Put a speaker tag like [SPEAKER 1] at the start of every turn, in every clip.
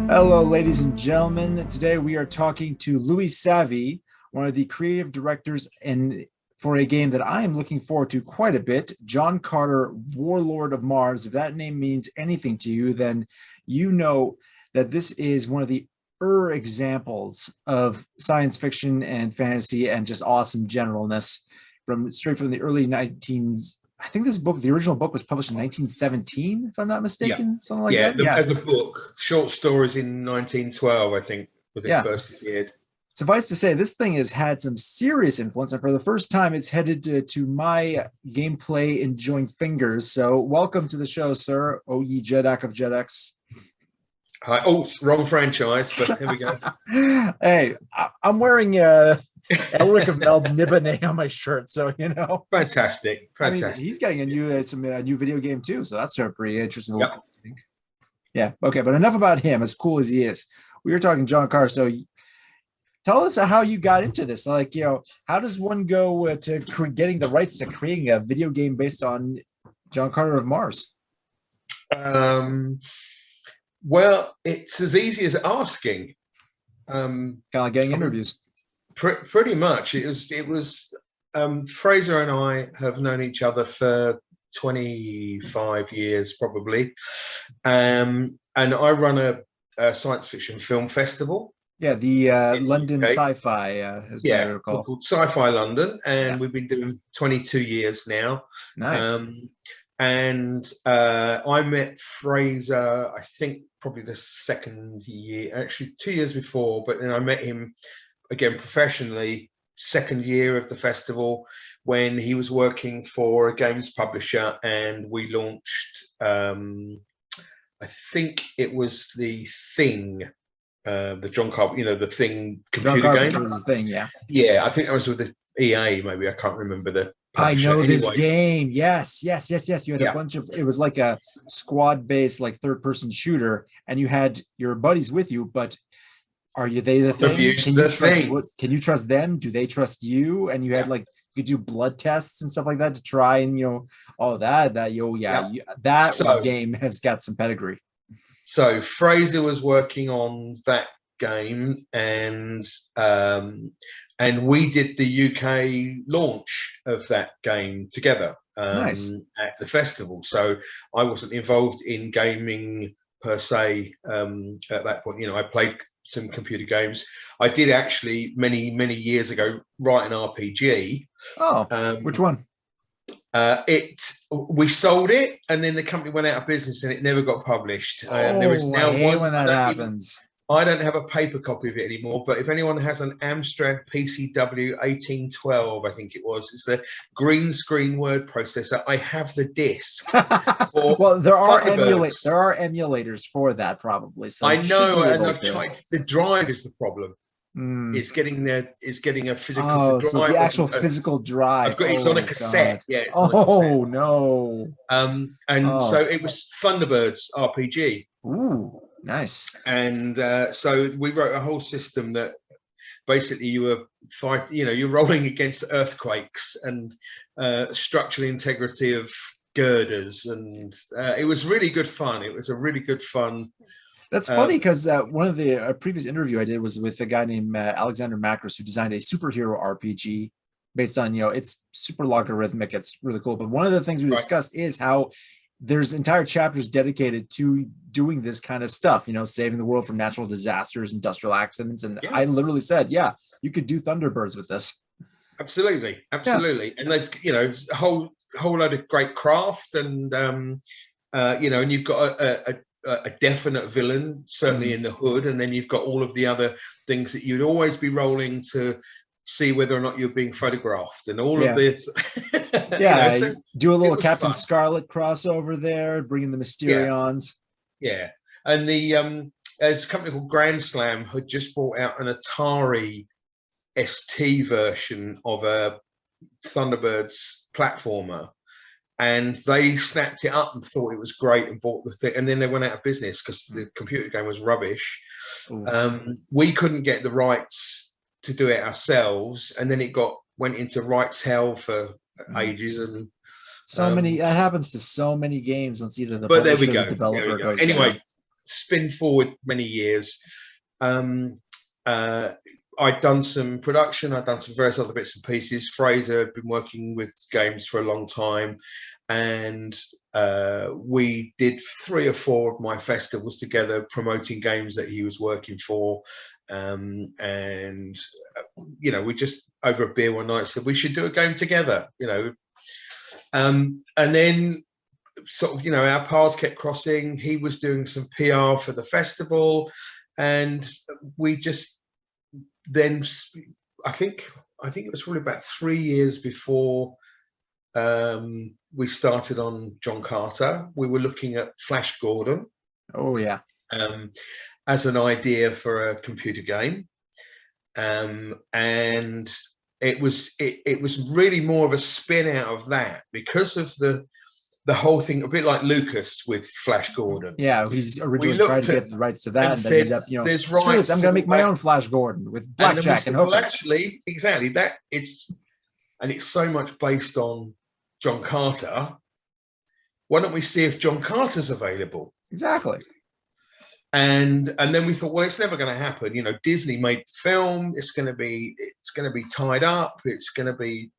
[SPEAKER 1] Hello, ladies and gentlemen. Today we are talking to Louis Savy, one of the creative directors for a game that I am looking forward to quite a bit, John Carter, Warlord of Mars. If that name means anything to you, then you know that this is one of the examples of science fiction and fantasy and just awesome generalness from straight from the early 19s. I think this book, the original book, was published in 1917, if I'm not mistaken, something like that.
[SPEAKER 2] As a book, short stories in 1912, I think, was it first appeared.
[SPEAKER 1] Suffice to say, this thing has had some serious influence, and for the first time, it's headed to my gameplay enjoying fingers. So, welcome to the show, sir. Oh, ye Jedak of Jedaks.
[SPEAKER 2] Hi. Oh, wrong franchise, but here we go.
[SPEAKER 1] Hey, I'm wearing Elric of Melniboné on my shirt, so you know.
[SPEAKER 2] Fantastic.
[SPEAKER 1] I mean, he's getting a new video game too, so that's pretty interesting.
[SPEAKER 2] Yep.
[SPEAKER 1] I think. Yeah. Okay, but enough about him. As cool as he is, we were talking John Carter. So, tell us how you got into this. Like, you know, how does one go to getting the rights to creating a video game based on John Carter of Mars?
[SPEAKER 2] Well, it's as easy as asking.
[SPEAKER 1] Kind of like getting interviews.
[SPEAKER 2] Pretty much. It was Fraser and I have known each other for 25 years probably, and I run a science fiction film festival.
[SPEAKER 1] Yeah, the London Sci-Fi,
[SPEAKER 2] called Sci-Fi London, and we've been doing 22 years now.
[SPEAKER 1] Nice.
[SPEAKER 2] And I met Fraser, I think probably the second year, actually 2 years before, but then I met him again professionally second year of the festival when he was working for a games publisher, and we launched I think it was the Thing, the John Carpenter, the Thing computer game.
[SPEAKER 1] Thing,
[SPEAKER 2] yeah, I think that was with the EA, maybe, I can't remember the publisher.
[SPEAKER 1] I know this game. Yes. You had a bunch of, it was like a squad-based, like third-person shooter, and you had your buddies with you, but are they the Thing? Can you trust them? Do they trust you? And you had like, you could do blood tests and stuff like that to try and, you know, all that game has got some pedigree.
[SPEAKER 2] So Fraser was working on that game, and we did the UK launch of that game together at the festival. So I wasn't involved in gaming per se at that point. You know, I played some computer games. I did actually many years ago write an RPG.
[SPEAKER 1] Which one?
[SPEAKER 2] We sold it, and then the company went out of business, and it never got published.
[SPEAKER 1] There is now one when that happens.
[SPEAKER 2] I don't have a paper copy of it anymore, but if anyone has an Amstrad PCW 1812, I think it was, it's the green screen word processor. I have the disc.
[SPEAKER 1] Well, there are emulators for that, probably. So
[SPEAKER 2] I know, and I've tried. The drive is the problem. It's getting a physical drive.
[SPEAKER 1] So it's the actual physical drive.
[SPEAKER 2] I've got it's on a cassette.
[SPEAKER 1] God.
[SPEAKER 2] Yeah. It's on a cassette.
[SPEAKER 1] No.
[SPEAKER 2] So it was Thunderbirds RPG.
[SPEAKER 1] Ooh. Nice.
[SPEAKER 2] And so we wrote a whole system that basically you're rolling against earthquakes and structural integrity of girders, and it was really good fun. It was a really good fun.
[SPEAKER 1] That's funny because one of the previous interview I did was with a guy named Alexander Macros, who designed a superhero RPG based on, it's super logarithmic. It's really cool. But one of the things we discussed is how there's entire chapters dedicated to doing this kind of stuff, saving the world from natural disasters, industrial accidents. And I literally said, you could do Thunderbirds with this.
[SPEAKER 2] Absolutely. And they've, a whole load of great craft, and, and you've got a definite villain, certainly in the hood. And then you've got all of the other things that you'd always be rolling to see whether or not you're being photographed, and all of this.
[SPEAKER 1] So do a little Captain Scarlet crossover there, bringing the Mysterions.
[SPEAKER 2] Yeah. And there's a company called Grand Slam had just brought out an Atari ST version of a Thunderbirds platformer, and they snapped it up and thought it was great and bought the thing, and then they went out of business because the computer game was rubbish. We couldn't get the rights to do it ourselves, and then it went into rights hell for ages, and
[SPEAKER 1] so many that happens to so many games once either the
[SPEAKER 2] but there we
[SPEAKER 1] publisher
[SPEAKER 2] go.
[SPEAKER 1] or the developer goes
[SPEAKER 2] anyway
[SPEAKER 1] down.
[SPEAKER 2] spin forward many years. I'd done some production. I'd done some various other bits and pieces. Fraser had been working with games for a long time, and we did 3 or 4 of my festivals together, promoting games that he was working for. And we just over a beer one night said we should do a game together. And then sort of our paths kept crossing. He was doing some PR for the festival, and we just. Then I think it was probably about 3 years before we started on John Carter. We were looking at Flash Gordon.
[SPEAKER 1] Oh yeah.
[SPEAKER 2] As an idea for a computer game, and it was really more of a spin out of that because of the whole thing, a bit like Lucas with Flash Gordon.
[SPEAKER 1] Yeah, he's originally tried to get the rights to that, and then ended up,
[SPEAKER 2] there's rights.
[SPEAKER 1] I'm going to make my own Flash Gordon with blackjack and hookers.
[SPEAKER 2] Well, actually, exactly that. It's so much based on John Carter. Why don't we see if John Carter's available?
[SPEAKER 1] Exactly.
[SPEAKER 2] And then we thought, well, it's never going to happen. Disney made the film. It's going to be tied up. It's going to be,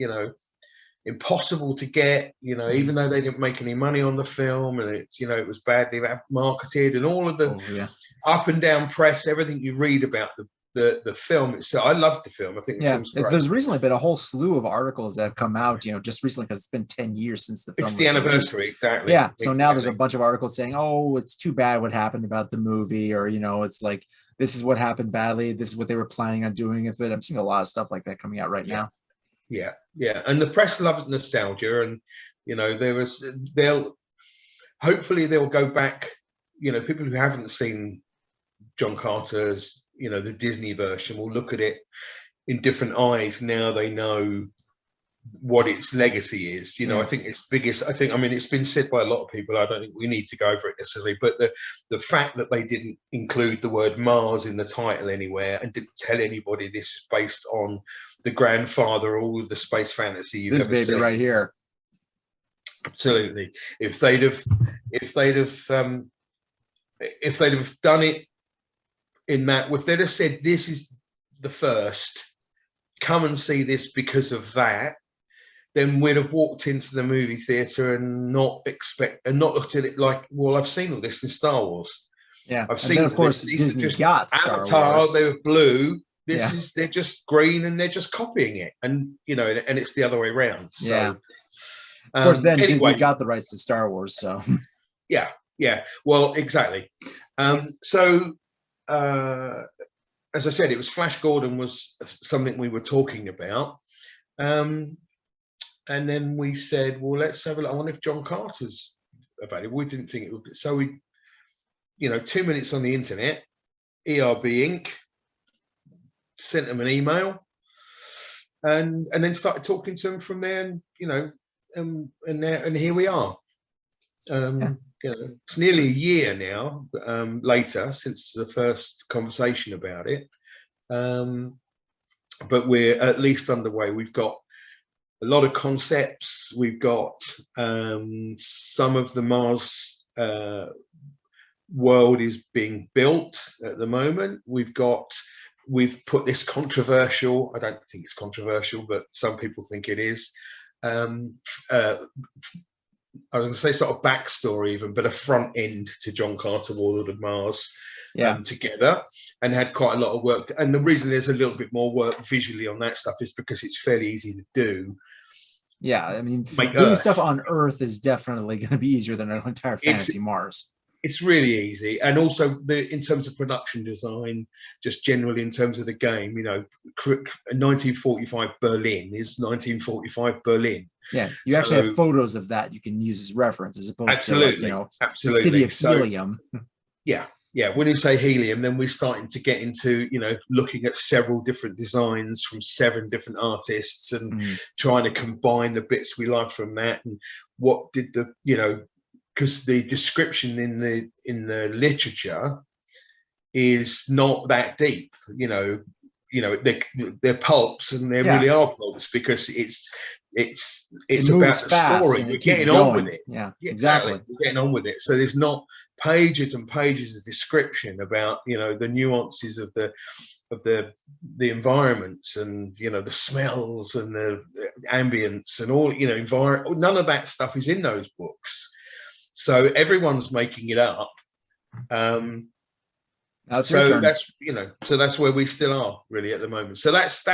[SPEAKER 2] impossible to get, even though they didn't make any money on the film, and it was badly marketed, and all of the up and down press, everything you read about the film itself. I loved the film. I think the film's great.
[SPEAKER 1] There's recently been a whole slew of articles that have come out, just recently, because it's been 10 years since the film.
[SPEAKER 2] It's the anniversary, exactly.
[SPEAKER 1] Yeah. So now there's a bunch of articles saying, oh, it's too bad what happened about the movie, or it's like, this is what happened badly. This is what they were planning on doing with it. I'm seeing a lot of stuff like that coming out right now.
[SPEAKER 2] Yeah. And the press loves nostalgia, and hopefully they'll go back. People who haven't seen John Carter's, the Disney version, will look at it in different eyes now they know what its legacy is. I think its biggest. It's been said by a lot of people. I don't think we need to go over it necessarily, but the fact that they didn't include the word Mars in the title anywhere and didn't tell anybody this is based on the grandfather, all of the space fantasy you've ever seen.
[SPEAKER 1] Right here.
[SPEAKER 2] Absolutely. If they'd have done it in that, if they'd have said this is the first, come and see this because of that, then we'd have walked into the movie theater and not looked at it like, well, I've seen all this in Star Wars.
[SPEAKER 1] Yeah,
[SPEAKER 2] I've seen.
[SPEAKER 1] Of course, Disney got Star
[SPEAKER 2] Avatar.
[SPEAKER 1] Wars.
[SPEAKER 2] They were blue. They're just green, and they're just copying it, and and it's the other way around. So,
[SPEAKER 1] yeah. Of course, then Disney got the rights to Star Wars. So.
[SPEAKER 2] Yeah. Well, exactly. So, as I said, it was Flash Gordon was something we were talking about. And then we said, well, let's have a look. I wonder if John Carter's available. We didn't think it would be. So we, 2 minutes on the internet, ERB Inc., sent them an email, and then started talking to them from there, and here we are. It's nearly a year now later since the first conversation about it, but we're at least underway. We've got a lot of concepts. We've got some of the Mars world is being built at the moment. We've put this controversial, I don't think it's controversial, but some people think it is, I was going to say sort of backstory even, but a front end to John Carter, Warlord of Mars, together, and had quite a lot of work. And the reason there's a little bit more work visually on that stuff is because it's fairly easy to do.
[SPEAKER 1] Yeah, doing stuff on Earth is definitely going to be eeasier than an entire fantasy Mars.
[SPEAKER 2] It's really easy, and also in terms of production design, just generally in terms of the game, 1945 Berlin is 1945 Berlin.
[SPEAKER 1] Yeah, you actually have photos of that you can use as reference, as opposed to
[SPEAKER 2] absolutely.
[SPEAKER 1] The city of helium.
[SPEAKER 2] Yeah. When you say helium, then we're starting to get into looking at several different designs from 7 different artists and trying to combine the bits we like from that, and what did the because the description in the literature is not that deep. They're pulps, and they really are pulps, because it's It's
[SPEAKER 1] It
[SPEAKER 2] about
[SPEAKER 1] moves
[SPEAKER 2] the
[SPEAKER 1] fast
[SPEAKER 2] story.
[SPEAKER 1] and
[SPEAKER 2] We're
[SPEAKER 1] it keeps
[SPEAKER 2] getting on with
[SPEAKER 1] going.
[SPEAKER 2] it.
[SPEAKER 1] Yeah,
[SPEAKER 2] Yeah,
[SPEAKER 1] exactly.
[SPEAKER 2] We're getting on with it. So there's not pages and pages of description about, you know, the nuances of the environments and, you know, the smells and the ambience and all, you know, none of that stuff is in those books. So everyone's making it up.
[SPEAKER 1] That's your
[SPEAKER 2] So
[SPEAKER 1] turn.
[SPEAKER 2] that's, you know, so that's where we still are really at the moment. So that's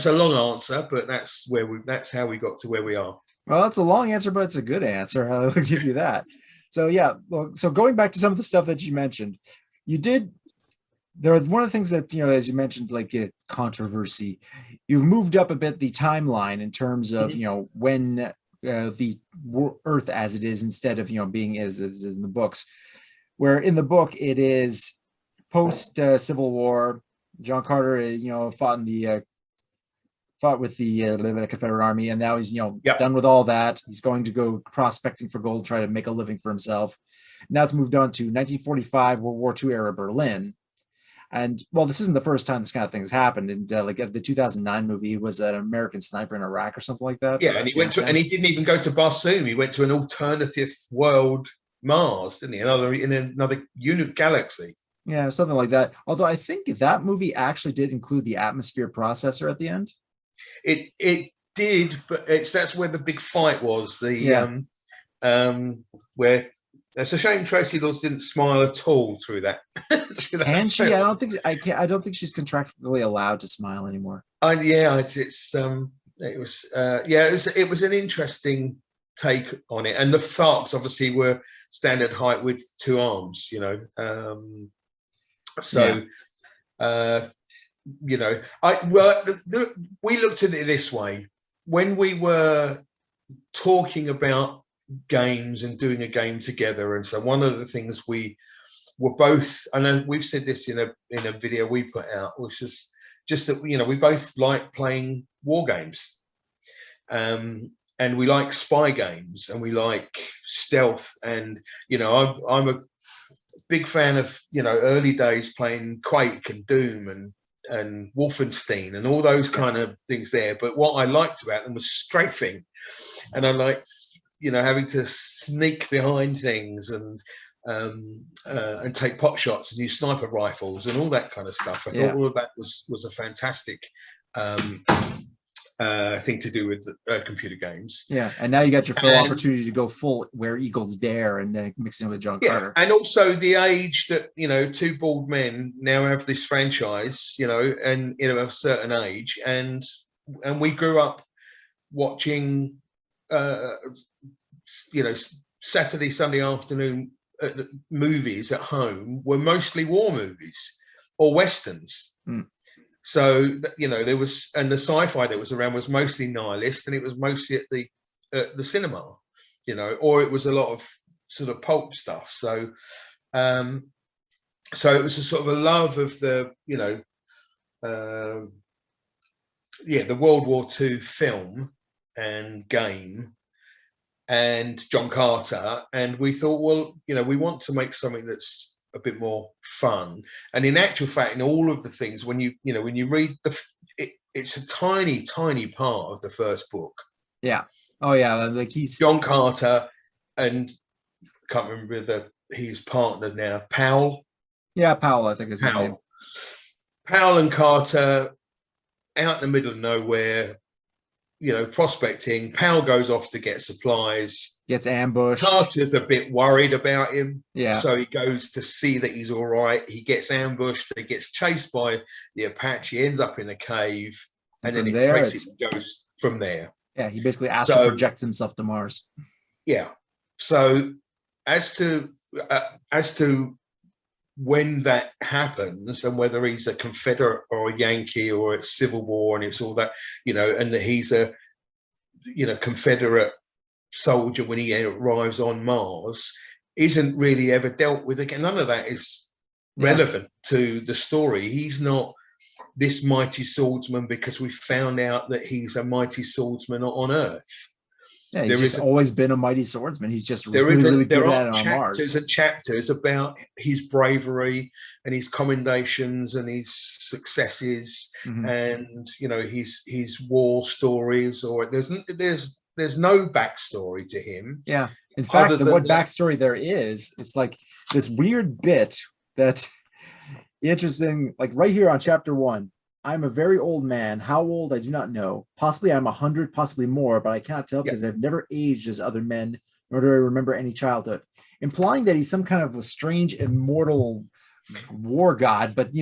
[SPEAKER 2] a long answer, but that's how we got to where we are.
[SPEAKER 1] Well, it's a long answer, but it's a good answer. I'll give you that. So yeah, well, so going back to some of the stuff that you mentioned, you did. There are one of the things that, you know, as you mentioned, like controversy. You've moved up a bit the timeline in terms of, you know, when the Earth as it is instead of, you know, being as in the books, where in the book it is post Civil War. John Carter, you know, fought with the Confederate Army, and now he's, you know,
[SPEAKER 2] Yep.
[SPEAKER 1] done with all that. He's going to go prospecting for gold, try to make a living for himself. Now it's moved on to 1945 World War II era Berlin. And well, this isn't the first time this kind of thing has happened. And like the 2009 movie was an American sniper in Iraq or something like that.
[SPEAKER 2] Yeah, and he didn't even go to Barsoom. He went to an alternative world, Mars, didn't he? In another unit galaxy.
[SPEAKER 1] Yeah, something like that. Although I think that movie actually did include the atmosphere processor at the end.
[SPEAKER 2] It did, but that's where the big fight was. Where it's a shame Tracy Lords didn't smile at all through that.
[SPEAKER 1] Can she? I don't think she's contractually allowed to smile anymore.
[SPEAKER 2] It was an interesting take on it, and the Tharks obviously were standard height with 2 arms, you know. You know, we looked at it this way when we were talking about games and doing a game together, and so one of the things we were both, and we've said this in a video we put out, was just that, you know, we both like playing war games, and we like spy games, and we like stealth, and, you know, I'm a big fan of, you know, early days playing Quake and Doom and Wolfenstein and all those kind of things there. But what I liked about them was strafing, and I liked, you know, having to sneak behind things and take pot shots and use sniper rifles and all that kind of stuff. I thought all of that was a fantastic thing to do with computer games.
[SPEAKER 1] Yeah, and now you got your full opportunity to go full Where Eagles Dare and mixing with John Carter.
[SPEAKER 2] And also the age that, you know, 2 bald men now have this franchise, you know, and, you know, of a certain age, and we grew up watching, you know, Saturday, Sunday afternoon movies at home were mostly war movies or westerns. So, you know, there was, and the sci-fi that was around was mostly nihilist, and it was mostly at the cinema, you know, or it was a lot of sort of pulp stuff. So it was a sort of a love of the, you know, the World War II film and game and John Carter, and we thought, well, you know, we want to make something that's a bit more fun. And in actual fact, in all of the things, when you read it's a tiny part of the first book.
[SPEAKER 1] Yeah. Oh yeah, like he's
[SPEAKER 2] John Carter, and I can't remember his partner now, Powell.
[SPEAKER 1] Yeah, Powell, I think is his name.
[SPEAKER 2] Powell and Carter out in the middle of nowhere, you know, prospecting. Powell goes off to get supplies,
[SPEAKER 1] gets ambushed.
[SPEAKER 2] Carter's a bit worried about him,
[SPEAKER 1] yeah.
[SPEAKER 2] So he goes to see that he's all right. He gets ambushed. He gets chased by the Apache. He ends up in a cave, and then it basically goes from there.
[SPEAKER 1] Yeah, he basically astral projects himself to Mars.
[SPEAKER 2] Yeah. So as to when that happens, and whether he's a Confederate or a Yankee or it's Civil War and it's all that, you know, and that he's a, you know, Confederate soldier when he arrives on Mars, isn't really ever dealt with again. None of that is relevant to the story. He's not this mighty swordsman because we found out that he's a mighty swordsman on Earth.
[SPEAKER 1] Yeah, he's
[SPEAKER 2] There
[SPEAKER 1] just
[SPEAKER 2] is
[SPEAKER 1] always been a mighty swordsman. He's just
[SPEAKER 2] there
[SPEAKER 1] really,
[SPEAKER 2] is a
[SPEAKER 1] really
[SPEAKER 2] there
[SPEAKER 1] good at
[SPEAKER 2] are
[SPEAKER 1] it on
[SPEAKER 2] chapters
[SPEAKER 1] Mars.
[SPEAKER 2] and chapters about his bravery and his commendations and his successes,
[SPEAKER 1] Mhm.
[SPEAKER 2] and his war stories. Or there's no backstory to him
[SPEAKER 1] Yeah. In
[SPEAKER 2] other
[SPEAKER 1] fact, the
[SPEAKER 2] than
[SPEAKER 1] what
[SPEAKER 2] that.
[SPEAKER 1] backstory there is, it's like this weird bit that interesting, like right here on chapter 1. I'm a very old man. How old I do not know. Possibly I'm 100, possibly more, but I cannot tell
[SPEAKER 2] Yeah,
[SPEAKER 1] because I've never aged as other men, nor do I remember any childhood. Implying that he's some kind of a strange immortal war god, but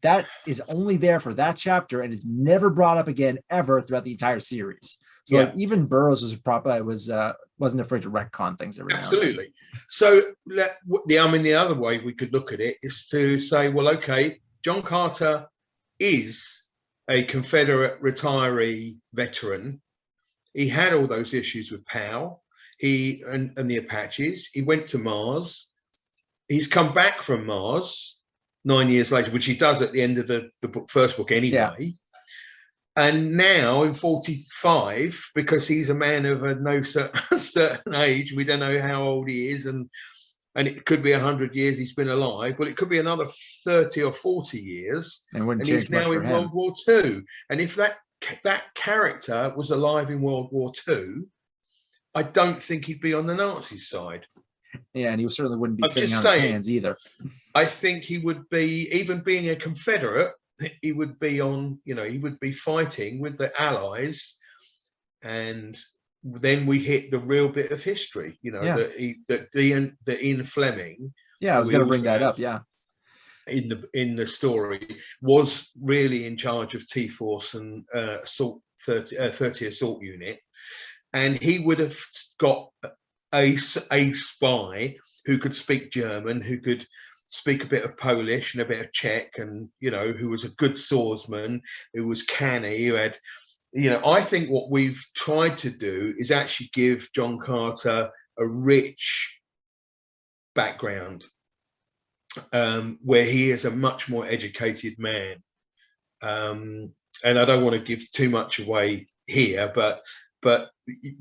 [SPEAKER 1] that is only there for that chapter and is never brought up again ever throughout the entire series. So like
[SPEAKER 2] yeah,
[SPEAKER 1] even Burroughs wasn't afraid to retcon things every now and then.
[SPEAKER 2] absolutely. So the other way we could look at it is to say, well, okay, John Carter is a Confederate retiree veteran. He had all those issues with POW, and the Apaches. He went to Mars. He's come back from Mars 9 years later, which he does at the end of the first book anyway.
[SPEAKER 1] Yeah.
[SPEAKER 2] And now in 45, because he's a man of no certain age, we don't know how old he is, and it could be 100 years he's been alive. Well, it could be another 30 or 40 years,
[SPEAKER 1] And wouldn't
[SPEAKER 2] and
[SPEAKER 1] change
[SPEAKER 2] he's
[SPEAKER 1] much
[SPEAKER 2] now
[SPEAKER 1] for
[SPEAKER 2] in
[SPEAKER 1] him.
[SPEAKER 2] World War II. And if that character was alive in World War II, I don't think he'd be on the Nazi side.
[SPEAKER 1] Yeah, and he certainly wouldn't be
[SPEAKER 2] I'm
[SPEAKER 1] sitting
[SPEAKER 2] just
[SPEAKER 1] on his
[SPEAKER 2] saying,
[SPEAKER 1] hands either.
[SPEAKER 2] I think he would be, even being a Confederate, he would be he would be fighting with the Allies. And then we hit the real bit of history,
[SPEAKER 1] Yeah.
[SPEAKER 2] that Ian Fleming,
[SPEAKER 1] Yeah, I
[SPEAKER 2] who
[SPEAKER 1] was
[SPEAKER 2] we
[SPEAKER 1] going to bring
[SPEAKER 2] also
[SPEAKER 1] that
[SPEAKER 2] have
[SPEAKER 1] up. Yeah.
[SPEAKER 2] in the story, was really in charge of T-Force and 30 Assault Unit. And he would have got a spy who could speak German, who could speak a bit of Polish and a bit of Czech, and who was a good swordsman, who was canny, who had, I think what we've tried to do is actually give John Carter a rich background, where he is a much more educated man. And I don't want to give too much away here, but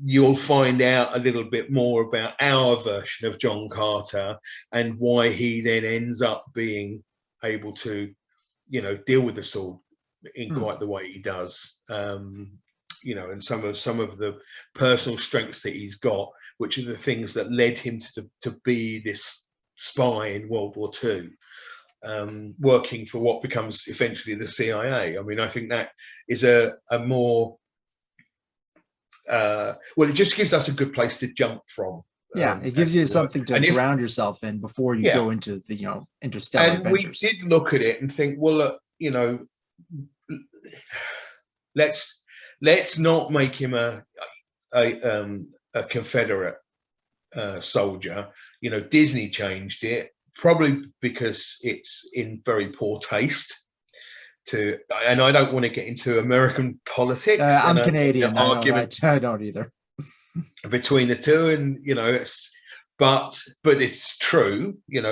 [SPEAKER 2] you'll find out a little bit more about our version of John Carter and why he then ends up being able to, deal with the sword in quite the way he does. And some of the personal strengths that he's got, which are the things that led him to be this spy in World War II. Working for what becomes eventually the CIA. I mean, I think that is a more it just gives us a good place to jump from.
[SPEAKER 1] Yeah, it gives you something to ground yourself in before you go into the interstellar adventures.
[SPEAKER 2] We did look at it and think, well, let's not make him a Confederate soldier. Disney changed it, probably because it's in very poor taste. And I don't want to get into American politics.
[SPEAKER 1] I'm Canadian.
[SPEAKER 2] Argument
[SPEAKER 1] I don't either.
[SPEAKER 2] Between the two, and but it's true. There are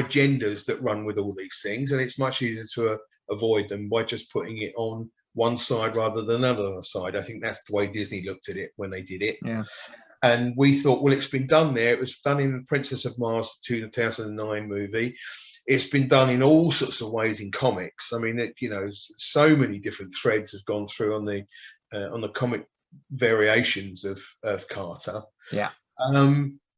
[SPEAKER 2] agendas that run with all these things, and it's much easier to avoid them by just putting it on one side rather than another side. I think that's the way Disney looked at it when they did it.
[SPEAKER 1] Yeah.
[SPEAKER 2] And we thought, well, it's been done there. It was done in Princess of Mars 2009 movie. It's been done in all sorts of ways in comics. I mean, so many different threads have gone through on the comic variations of Carter.
[SPEAKER 1] Yeah.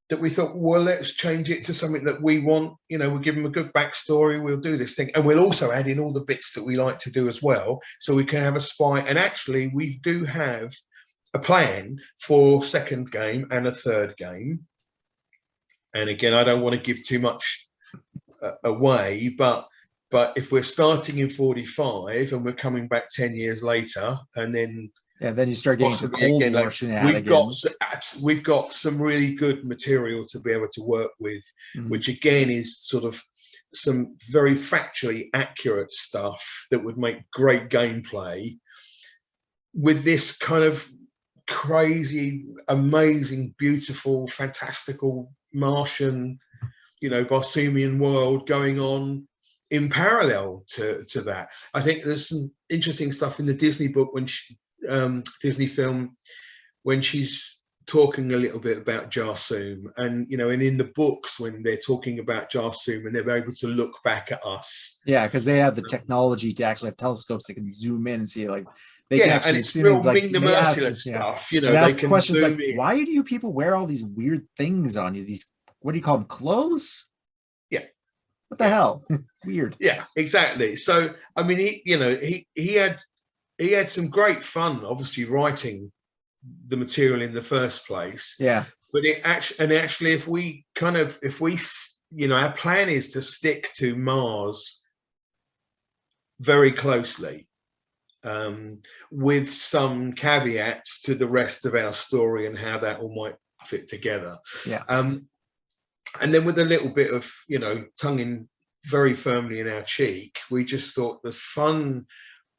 [SPEAKER 2] That we thought, well, let's change it to something that we want. We'll give him a good backstory. We'll do this thing, and we'll also add in all the bits that we like to do as well, so we can have a spy. And actually, we do have a plan for second game and a third game. And again, I don't want to give too much away, but if we're starting in 45 and we're coming back 10 years later, and then
[SPEAKER 1] you start getting to Cold War shenanigans.
[SPEAKER 2] We've got some really good material to be able to work with, which again is sort of some very factually accurate stuff that would make great gameplay with this kind of crazy, amazing, beautiful, fantastical Martian, Barsoomian world going on in parallel to that. I think there's some interesting stuff in the Disney book when Disney film when she's talking a little bit about Barsoom, and and in the books when they're talking about Barsoom and they're able to look back at us.
[SPEAKER 1] Yeah, because they have the technology to actually have telescopes that can zoom in and see, like they can
[SPEAKER 2] Yeah, and
[SPEAKER 1] actually
[SPEAKER 2] it's
[SPEAKER 1] see
[SPEAKER 2] real
[SPEAKER 1] things. Like
[SPEAKER 2] Ming the
[SPEAKER 1] they ask,
[SPEAKER 2] Merciless
[SPEAKER 1] yeah,
[SPEAKER 2] stuff.
[SPEAKER 1] and
[SPEAKER 2] They
[SPEAKER 1] ask
[SPEAKER 2] can
[SPEAKER 1] questions like,
[SPEAKER 2] zoom in.
[SPEAKER 1] why do you people wear all these weird things on you? These, what do you call them, clothes?
[SPEAKER 2] Yeah.
[SPEAKER 1] What the hell? Weird.
[SPEAKER 2] Yeah, exactly. So I mean, he had some great fun, obviously, writing the material in the first place.
[SPEAKER 1] Yeah.
[SPEAKER 2] But actually, if we our plan is to stick to Mars very closely, with some caveats to the rest of our story and how that all might fit together.
[SPEAKER 1] Yeah.
[SPEAKER 2] And then with a little bit of, tongue in very firmly in our cheek, we just thought the fun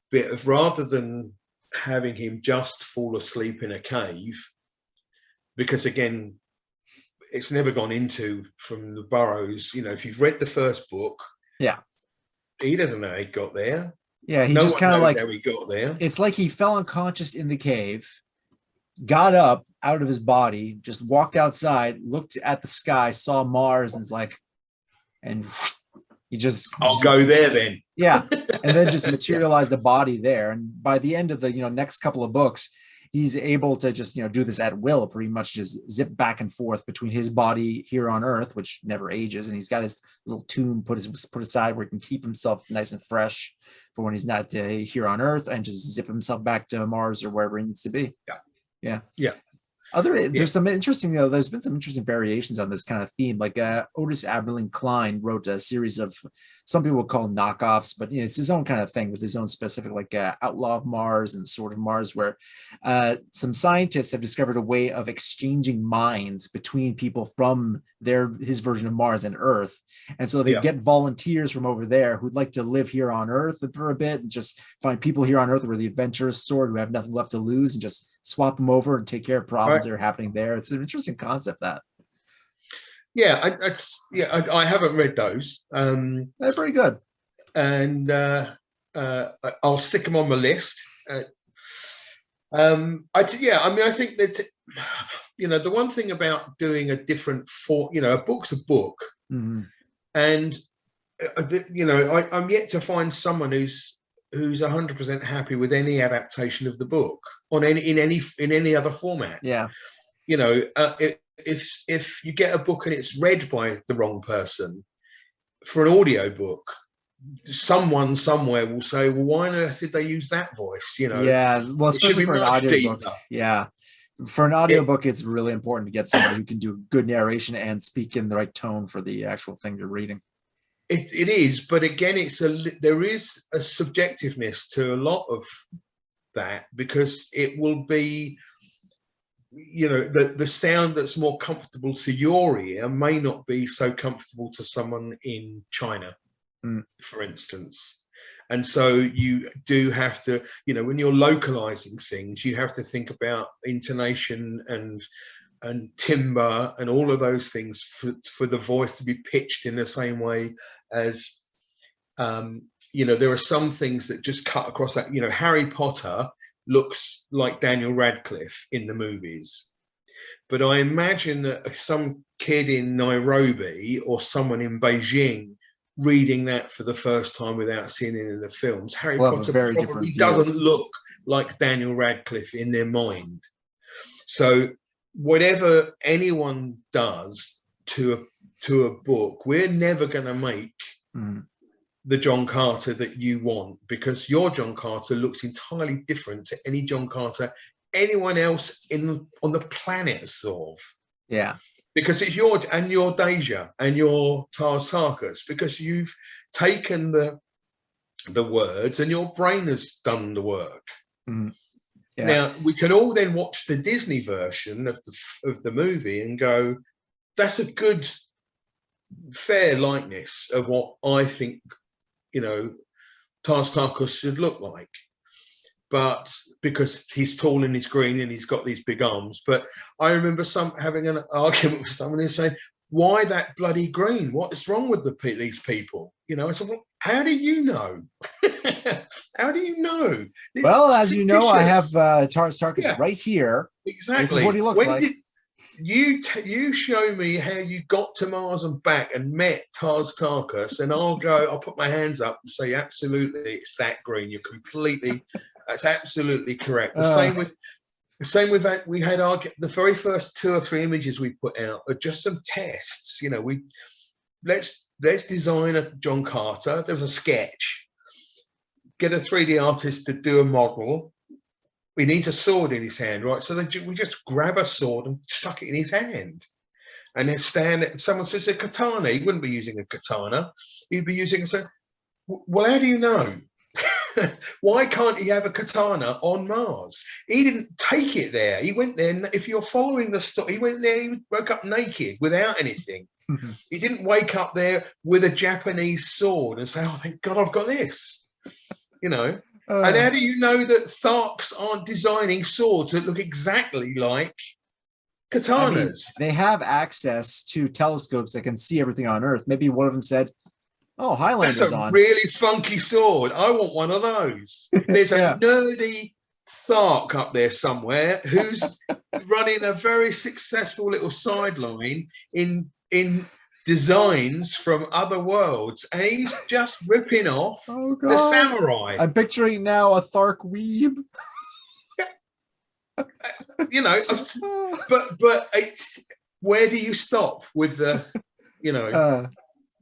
[SPEAKER 2] bit of, rather than having him just fall asleep in a cave, because again, it's never gone into from the Burroughs. If you've read the first book,
[SPEAKER 1] yeah,
[SPEAKER 2] he doesn't know how he got there.
[SPEAKER 1] Yeah, he
[SPEAKER 2] No
[SPEAKER 1] just
[SPEAKER 2] one
[SPEAKER 1] kind of
[SPEAKER 2] knows
[SPEAKER 1] like,
[SPEAKER 2] how he got there.
[SPEAKER 1] it's like he fell unconscious in the cave, got up out of his body, just walked outside, looked at the sky, saw Mars, and is like, and he just,
[SPEAKER 2] I'll go there then.
[SPEAKER 1] yeah, and then just materialize the body there. And by the end of the next couple of books, he's able to just do this at will, pretty much just zip back and forth between his body here on Earth, which never ages, and he's got his little tomb put aside where he can keep himself nice and fresh for when he's not here on Earth, and just zip himself back to Mars or wherever he needs to be.
[SPEAKER 2] Yeah.
[SPEAKER 1] There's some interesting, there's been some interesting variations on this kind of theme. Like Otis Aberlin Klein wrote a series of, some people would call knockoffs, but it's his own kind of thing with his own specific, like Outlaw of Mars and Sword of Mars, where some scientists have discovered a way of exchanging minds between people from his version of Mars and Earth. And so they get volunteers from over there who'd like to live here on Earth for a bit, and just find people here on Earth who are the adventurous sort, who have nothing left to lose, and just swap them over and take care of problems that are happening there. It's an interesting concept. That
[SPEAKER 2] I haven't read those.
[SPEAKER 1] They're pretty good,
[SPEAKER 2] and I'll stick them on my list. I think that the one thing about doing a different a book's a book,
[SPEAKER 1] mm-hmm.
[SPEAKER 2] and I'm yet to find someone who's 100% happy with any adaptation of the book in any other format.
[SPEAKER 1] Yeah.
[SPEAKER 2] If you get a book and it's read by the wrong person for an audio book, someone somewhere will say, well, why on earth did they use that voice?
[SPEAKER 1] Yeah. Well, especially for an audio book. Yeah. For an audiobook, it's really important to get somebody who can do good narration and speak in the right tone for the actual thing you're reading.
[SPEAKER 2] It is, but again, there is a subjectiveness to a lot of that, because it will be, the sound that's more comfortable to your ear may not be so comfortable to someone in China, for instance. And so you do have to, when you're localizing things, you have to think about intonation and timbre and all of those things for the voice to be pitched in the same way as, there are some things that just cut across that. Harry Potter looks like Daniel Radcliffe in the movies, but I imagine that some kid in Nairobi or someone in Beijing reading that for the first time without seeing it in the films, Harry Potter probably doesn't look like Daniel Radcliffe in their mind. So whatever anyone does to a book, we're never going to make the John Carter that you want, because your John Carter looks entirely different to any John Carter anyone else on the planet saw of.
[SPEAKER 1] Yeah.
[SPEAKER 2] Because it's your Deja and your Tars Tarkas, because you've taken the words and your brain has done the work.
[SPEAKER 1] Mm-hmm. Yeah.
[SPEAKER 2] Now we can all then watch the Disney version of the movie and go, that's a good, fair likeness of what I think, Tars Tarkas should look like. But because he's tall and he's green and he's got these big arms. But I remember having an argument with someone and saying, why that bloody green? What is wrong with these people? I said, well, how do you know? How do you know?
[SPEAKER 1] Well,
[SPEAKER 2] It's
[SPEAKER 1] as you know, I have
[SPEAKER 2] fictitious.
[SPEAKER 1] Taras Tarkas
[SPEAKER 2] Yeah,
[SPEAKER 1] right here. This is
[SPEAKER 2] exactly.
[SPEAKER 1] what he looks
[SPEAKER 2] When
[SPEAKER 1] like.
[SPEAKER 2] did you show me how you got to Mars and back and met Tars Tarkas, and I'll put my hands up and say absolutely it's that green. You're completely, that's absolutely correct. The same with that. We had the very first 2 or 3 images we put out are just some tests. Let's design a John Carter. There was a sketch. Get a 3D artist to do a model. He needs a sword in his hand, right? So we just grab a sword and chuck it in his hand. And then someone says a katana. He wouldn't be using a katana. He'd be using well, how do you know? Why can't he have a katana on Mars? He didn't take it there. He went there. If you're following the story, he went there, he woke up naked without anything. He didn't wake up there with a Japanese sword and say, oh, thank God I've got this. And how do you know that Tharks aren't designing swords that look exactly like katanas?
[SPEAKER 1] I mean, they have access to telescopes that can see everything on Earth. Maybe one of them said, oh, Highlander's
[SPEAKER 2] That's a
[SPEAKER 1] on.
[SPEAKER 2] really funky sword. I want one of those. There's a nerdy Thark up there somewhere who's running a very successful little sideline in designs from other worlds, and he's just ripping off the samurai.
[SPEAKER 1] I'm picturing now a Thark weeb.
[SPEAKER 2] But it's, where do you stop with the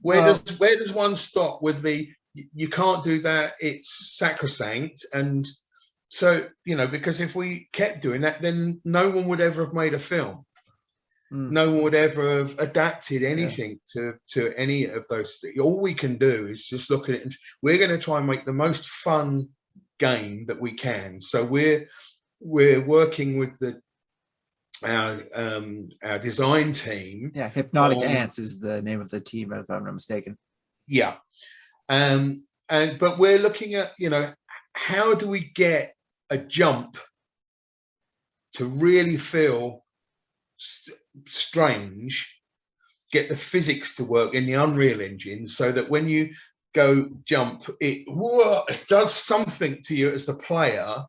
[SPEAKER 2] where does one stop with the you can't do that, it's sacrosanct? And so because if we kept doing that, then no one would ever have made a film. No one would ever have adapted anything to any of those things. All we can do is just look at it, and we're going to try and make the most fun game that we can. So we're working with our design team.
[SPEAKER 1] Yeah, Hypnotic Ants is the name of the team, if I'm not mistaken.
[SPEAKER 2] Yeah, but we're looking at how do we get a jump to really feel strange, get the physics to work in the Unreal Engine, so that when you go jump, it does something to you as the player.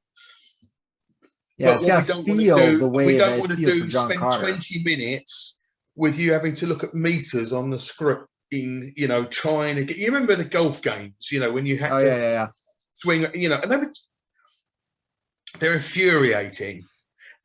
[SPEAKER 1] Yeah, it's got to feel the way that it feels for John Carter.
[SPEAKER 2] 20 minutes with you having to look at meters on the script trying to get. You remember the golf games, when you had to swing, and they're infuriating.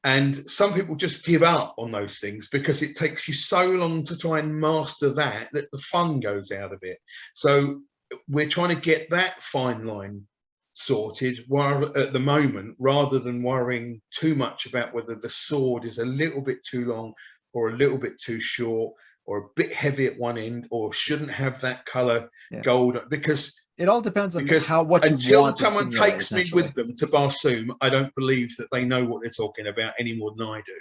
[SPEAKER 2] And some people just give up on those things because it takes you so long to try and master that the fun goes out of it. So we're trying to get that fine line sorted at the moment, rather than worrying too much about whether the sword is a little bit too long or a little bit too short or a bit heavy at one end or shouldn't have that color gold, because
[SPEAKER 1] it all depends on what you want.
[SPEAKER 2] Until someone takes me with them to Barsoom, I don't believe that they know what they're talking about any more than I do.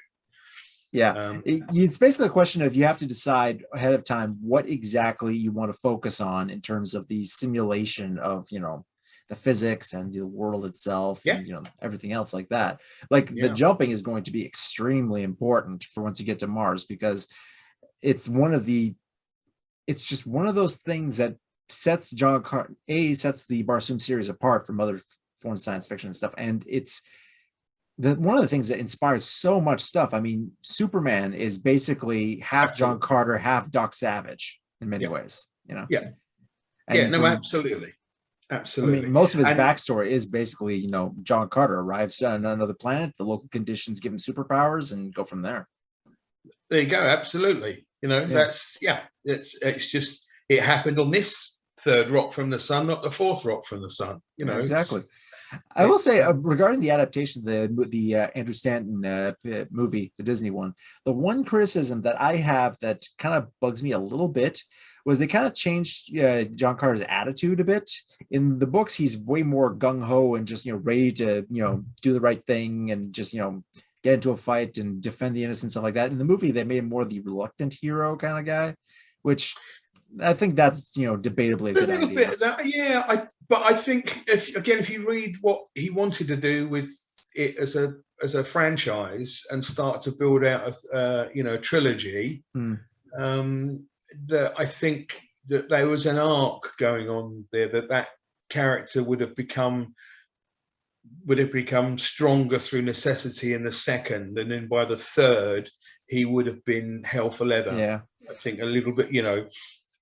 [SPEAKER 1] Yeah, it's basically a question of, you have to decide ahead of time what exactly you want to focus on in terms of the simulation of the physics and the world itself, and everything else like that. Like the jumping is going to be extremely important for once you get to Mars, because it's just one of those things that sets sets the Barsoom series apart from other foreign science fiction and stuff. And it's one of the things that inspires so much stuff. I mean, Superman is basically half John Carter, half Doc Savage in many ways,
[SPEAKER 2] Absolutely.
[SPEAKER 1] I mean, most of his backstory is basically, John Carter arrives on another planet, the local conditions give him superpowers, and go from there.
[SPEAKER 2] There you go. Absolutely. It's just, it happened on this third rock from the sun, not the fourth rock from the sun.
[SPEAKER 1] Exactly. I will say regarding the adaptation, the Andrew Stanton movie, the Disney one, the one criticism that I have that kind of bugs me a little bit was they kind of changed John Carter's attitude a bit. In the books, he's way more gung-ho and just ready to do the right thing and just get into a fight and defend the innocent, stuff like that. In the movie, they made him more the reluctant hero kind of guy, which I think that's debatably a good idea.
[SPEAKER 2] Bit of that, but I think if you read what he wanted to do with it as a franchise and start to build out a trilogy, that I think that there was an arc going on there that character would have become stronger through necessity in the second, and then by the third he would have been hell for leather.
[SPEAKER 1] Yeah,
[SPEAKER 2] I think a little bit,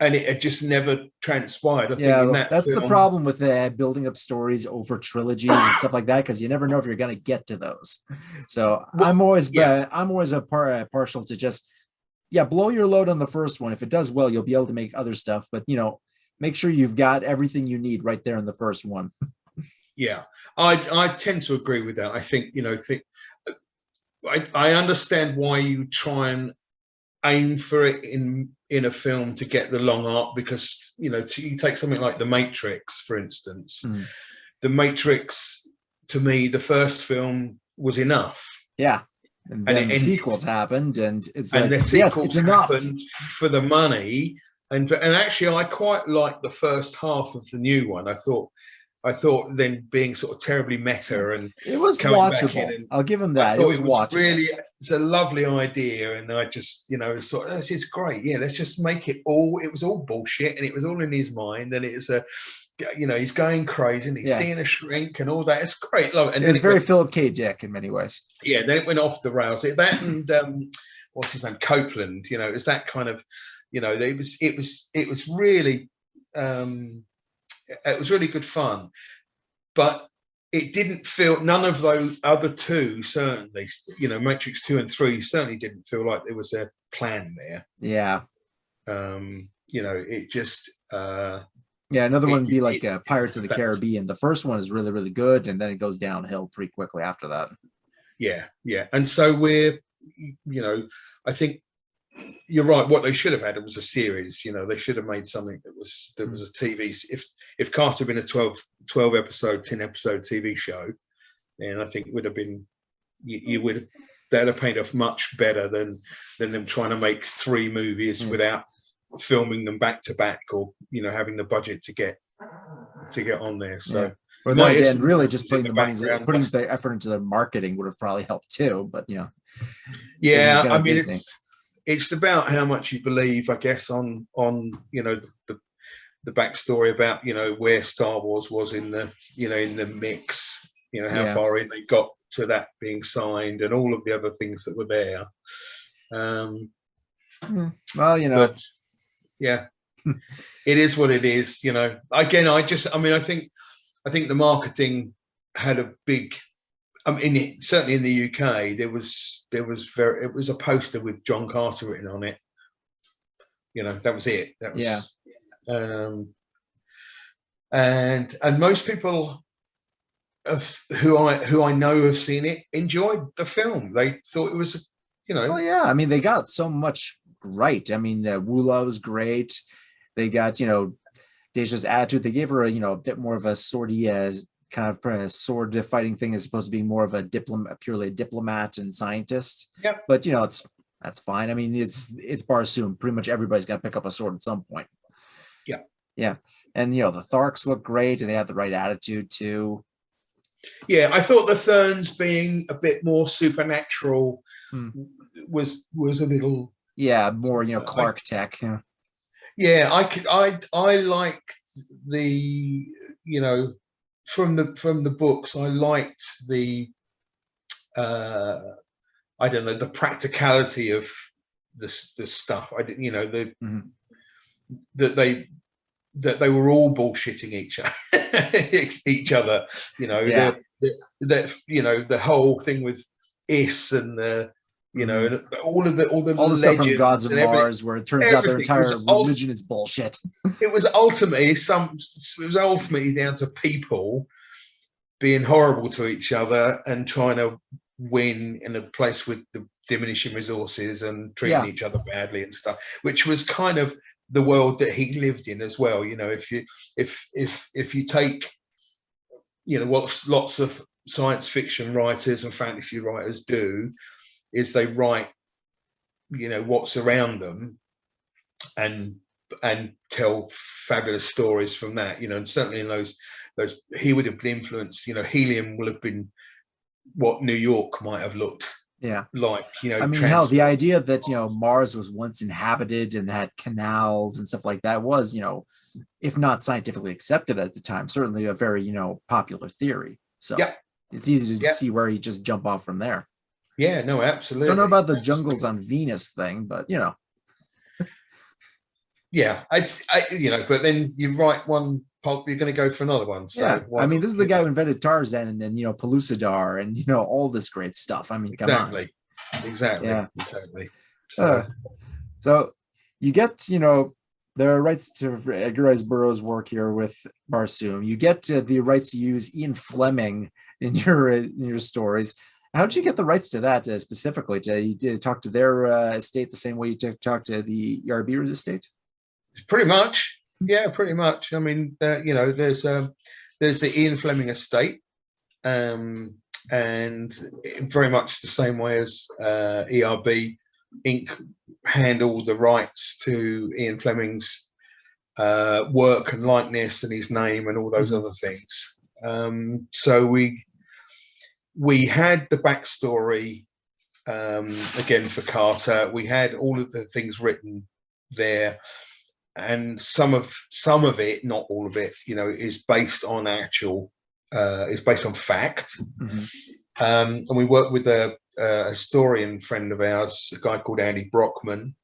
[SPEAKER 2] and it had just never transpired. I think
[SPEAKER 1] yeah,
[SPEAKER 2] in that
[SPEAKER 1] that's
[SPEAKER 2] film,
[SPEAKER 1] the problem with building up stories over trilogies and stuff like that, because you never know if you're going to get to those. So I'm always partial to just blow your load on the first one. If it does well, you'll be able to make other stuff, but make sure you've got everything you need right there in the first one.
[SPEAKER 2] Yeah, I tend to agree with that. I think I understand why you try and aim for it in a film to get the long arc, because you take something like The Matrix, for instance. The Matrix, to me, the first film was enough.
[SPEAKER 1] Yeah, and then the sequels happened, and it's
[SPEAKER 2] and
[SPEAKER 1] like,
[SPEAKER 2] the sequels
[SPEAKER 1] it's enough
[SPEAKER 2] happened for the money. And actually, I quite liked the first half of the new one. I thought then being sort of terribly meta, and
[SPEAKER 1] it was watchable. I'll give him that.
[SPEAKER 2] I thought it was
[SPEAKER 1] watchable.
[SPEAKER 2] Really, it's a lovely idea, and I just, sort of, this is great. Yeah, let's just make it all. It was all bullshit, and it was all in his mind, and it's he's going crazy, and he's seeing a shrink, and all that. It's great, love it. And
[SPEAKER 1] it was very Philip K. Dick in many ways.
[SPEAKER 2] Yeah, then it went off the rails. That and what's his name, Copeland. It was that kind of, it was really. It was really good fun, but it didn't feel, none of those other two, certainly, Matrix 2 and 3 certainly didn't feel like there was a plan there.
[SPEAKER 1] Yeah.
[SPEAKER 2] It just
[SPEAKER 1] another one would be like Pirates of the Caribbean. The first one is really, really good, and then it goes downhill pretty quickly after that.
[SPEAKER 2] Yeah. And so we're, I think you're right. What they should have had, it was a series. They should have made something that was a TV. If Carter had been a 12 episode, 10 episode TV show, then I think would have been, they'd have paid off much better than them trying to make 3 movies without filming them back to back, or having the budget to get on there. So.
[SPEAKER 1] Or then really just putting the effort into the marketing would have probably helped too. But
[SPEAKER 2] yeah, I mean, it's about how much you believe, I guess, on the backstory about where Star Wars was in the in the mix, how far in they got to that being signed, and all of the other things that were there.
[SPEAKER 1] Well,
[SPEAKER 2] but, yeah, it is what it is. Again, I think the marketing had a big. Certainly in the UK, it was a poster with John Carter written on it. That was it. That was, and most people who I know have seen it enjoyed the film. They thought it was,
[SPEAKER 1] Well, yeah. I mean, they got so much right. I mean, Woola was great. They got Deja's attitude. They gave her a bit more of a swordy kind of sword fighting thing, as opposed to being more of a purely a diplomat and scientist.
[SPEAKER 2] Yeah.
[SPEAKER 1] But that's fine. I mean, it's Barsoom. Pretty much everybody's got to pick up a sword at some point.
[SPEAKER 2] Yeah.
[SPEAKER 1] Yeah. And the Tharks look great, and they have the right attitude too.
[SPEAKER 2] Yeah, I thought the Therns being a bit more supernatural was a little
[SPEAKER 1] more Clark tech.
[SPEAKER 2] Yeah, I like the from the books, I liked the I don't know, the practicality of the stuff. I didn't, that they were all bullshitting each other. The whole thing with Is and the all the
[SPEAKER 1] stuff from Gods of Mars, where it turns out their entire religion is bullshit.
[SPEAKER 2] It was ultimately down to people being horrible to each other and trying to win in a place with the diminishing resources and treating each other badly and stuff, which was kind of the world that he lived in as well. If you take what lots of science fiction writers and fantasy writers do, is they write what's around them and tell fabulous stories from that, and certainly in those he would have been influenced. Helium will have been what New York might have looked like.
[SPEAKER 1] I mean, hell, the idea that Mars was once inhabited and had canals and stuff like that was if not scientifically accepted at the time, certainly a very, popular theory. So
[SPEAKER 2] Yeah,
[SPEAKER 1] it's easy to
[SPEAKER 2] yeah,
[SPEAKER 1] see where he just jump off from there.
[SPEAKER 2] yeah. No,
[SPEAKER 1] Don't know
[SPEAKER 2] absolutely,
[SPEAKER 1] about the jungles
[SPEAKER 2] absolutely.
[SPEAKER 1] on Venus thing, but
[SPEAKER 2] Yeah, but then you write one pulp, you're going to go for another one. So
[SPEAKER 1] yeah. I
[SPEAKER 2] why
[SPEAKER 1] mean,
[SPEAKER 2] not?
[SPEAKER 1] this is the guy who invented Tarzan and Pellucidar and all this great stuff. I mean, come on.
[SPEAKER 2] Exactly, exactly,
[SPEAKER 1] Yeah.
[SPEAKER 2] exactly.
[SPEAKER 1] Uh,
[SPEAKER 2] So
[SPEAKER 1] so you get, the rights to Edgar Rice Burroughs' work here with Barsoom. You get the rights to use Ian Fleming in your stories. How did you get the rights to that specifically? Did you talk to their estate the same way you talked to the ERB estate?
[SPEAKER 2] pretty much, yeah, pretty much. I mean, there's the Ian Fleming estate, and very much the same way as ERB Inc. handle the rights to Ian Fleming's work and likeness and his name and all those other things. So we had the backstory again for Carter. We had all of the things written there, and some of it, not all of it, is based on is based on fact. And we worked with a historian friend of ours, a guy called Andy Brockman,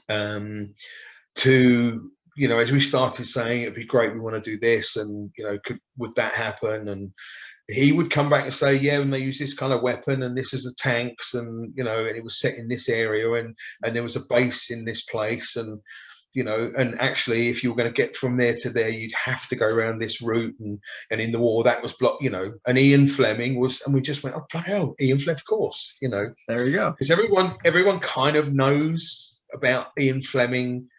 [SPEAKER 2] to as we started saying it'd be great, we want to do this, and would that happen? And he would come back and say, yeah, and they use this kind of weapon, and this is the tanks, and and it was set in this area, and there was a base in this place, and and actually, if you were going to get from there to there, you'd have to go around this route, and in the war that was blocked, and Ian Fleming was, and we just went, oh bloody hell, Ian Fleming, of course,
[SPEAKER 1] There you go.
[SPEAKER 2] because everyone kind of knows about Ian Fleming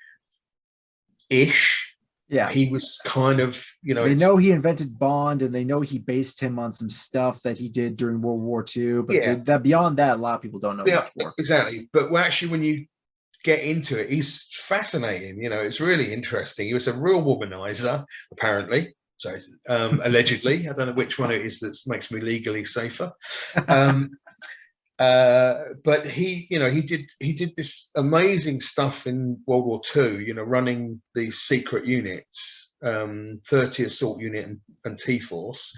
[SPEAKER 2] ish.
[SPEAKER 1] Yeah.
[SPEAKER 2] He was kind of,
[SPEAKER 1] they know he invented Bond, and they know he based him on some stuff that he did during World War II. But that beyond that, a lot of people don't know much more.
[SPEAKER 2] Exactly. But actually, when you get into it, he's fascinating. It's really interesting. He was a real womanizer, apparently. So allegedly, I don't know which one it is that makes me legally safer. But he did this amazing stuff in World War II, running these secret units, 30 Assault Unit and T-Force,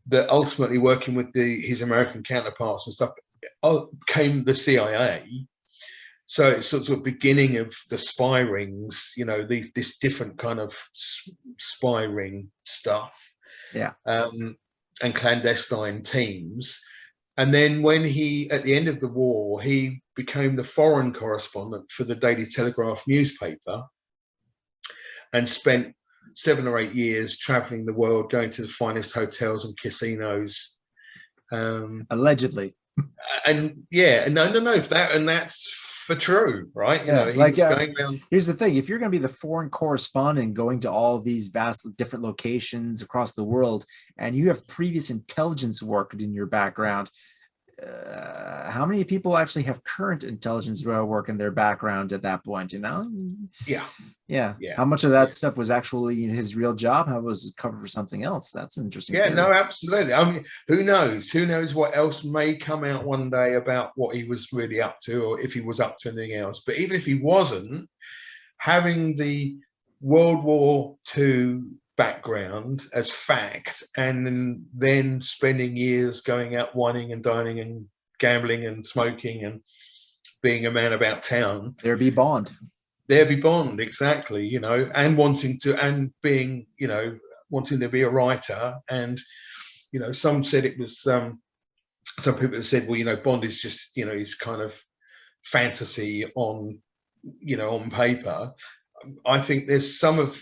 [SPEAKER 2] that ultimately, working with his American counterparts and stuff, became the CIA. So it's sort of beginning of the spy rings, this different kind of spy ring stuff, and clandestine teams. And then when at the end of the war, he became the foreign correspondent for the Daily Telegraph newspaper, and spent 7 or 8 years traveling the world, going to the finest hotels and casinos.
[SPEAKER 1] Allegedly.
[SPEAKER 2] And that's for true, right?
[SPEAKER 1] Yeah,
[SPEAKER 2] he was going around.
[SPEAKER 1] Here's the thing: if you're going to be the foreign correspondent going to all these vast different locations across the world, and you have previous intelligence work in your background, how many people actually have current intelligence work in their background at that point? Yeah. How much of that stuff was actually his real job? How was it covered for something else? That's an interesting theory.
[SPEAKER 2] No, absolutely. I mean, who knows what else may come out one day about what he was really up to, or if he was up to anything else. But even if he wasn't, having the World War II background as fact, and then spending years going out whining and dining and gambling and smoking and being a man about town,
[SPEAKER 1] there'd be Bond,
[SPEAKER 2] exactly, and wanting to be a writer. And some said it was some people have said, well, Bond is just he's kind of fantasy on paper. I think there's some of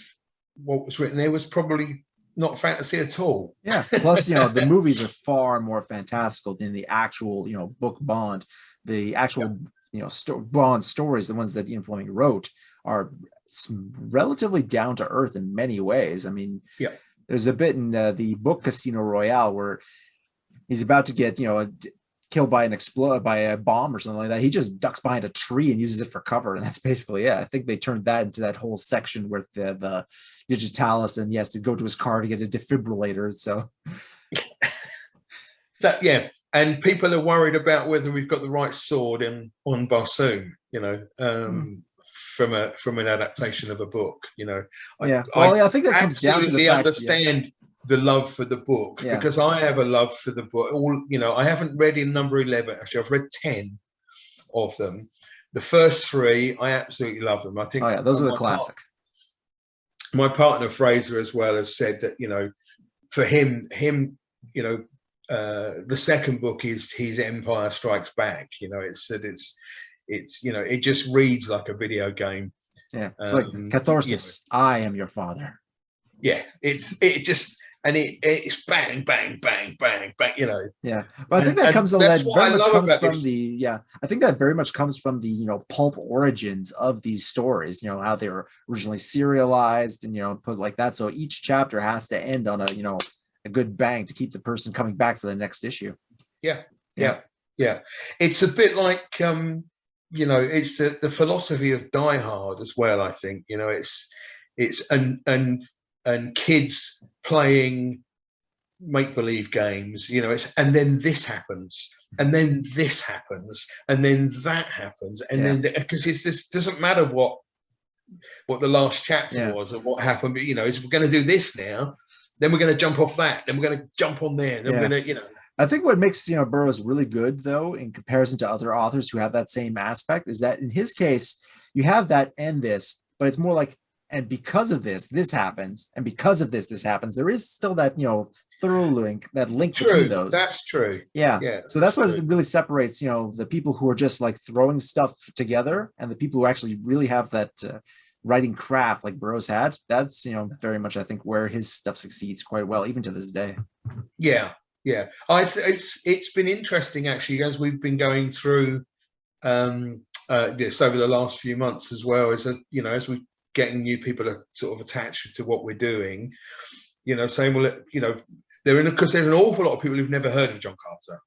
[SPEAKER 2] what was written there was probably not fantasy at all.
[SPEAKER 1] Yeah. Plus, the movies are far more fantastical than the actual, book Bond. The actual, Bond stories, the ones that Ian Fleming wrote, are relatively down to earth in many ways. I mean, there's a bit in the book Casino Royale where he's about to get, killed by by a bomb or something like that. He just ducks behind a tree and uses it for cover, and that's basically it. I think they turned that into that whole section with the digitalis, and he has to go to his car to get a defibrillator. So
[SPEAKER 2] yeah, and people are worried about whether we've got the right sword on Barsoom. from an adaptation of a book.
[SPEAKER 1] Yeah. Well, I think that comes down to the
[SPEAKER 2] absolutely
[SPEAKER 1] fact,
[SPEAKER 2] understand the love for the book,
[SPEAKER 1] Yeah.
[SPEAKER 2] because I have a love for the book. I haven't read in number 11. Actually, I've read 10 of them. The first 3, I absolutely love them. I think
[SPEAKER 1] those are the classic.
[SPEAKER 2] My partner Fraser as well has said that, for him, the second book is his Empire Strikes Back. It just reads like a video game.
[SPEAKER 1] Yeah, it's like catharsis. I am your father.
[SPEAKER 2] Yeah, it's bang, bang, bang, bang, bang.
[SPEAKER 1] Yeah, but I think that comes very much comes from the I think that very much comes from the pulp origins of these stories. How they were originally serialized and put like that. So each chapter has to end on a good bang to keep the person coming back for the next issue.
[SPEAKER 2] Yeah. It's a bit like it's the philosophy of Die Hard as well. I think it's and kids playing make-believe games, and then this happens, and then this happens, and then that happens, and then because this doesn't matter what the last chapter was or what happened, but we're going to do this now, then we're going to jump off that, then we're going to jump on there, then we're going to
[SPEAKER 1] I think what makes Burroughs really good, though, in comparison to other authors who have that same aspect, is that in his case you have that and this, but it's more like, and because of this happens, and because of this happens. There is still that thorough link, between those.
[SPEAKER 2] That's true.
[SPEAKER 1] Yeah. So that's what really separates the people who are just like throwing stuff together and the people who actually really have that writing craft like Burroughs had. That's very much, I think, where his stuff succeeds quite well, even to this day.
[SPEAKER 2] Yeah. It's been interesting actually, as we've been going through this over the last few months as well, as we getting new people to sort of attached to what we're doing, saying, well, because there's an awful lot of people who've never heard of John Carter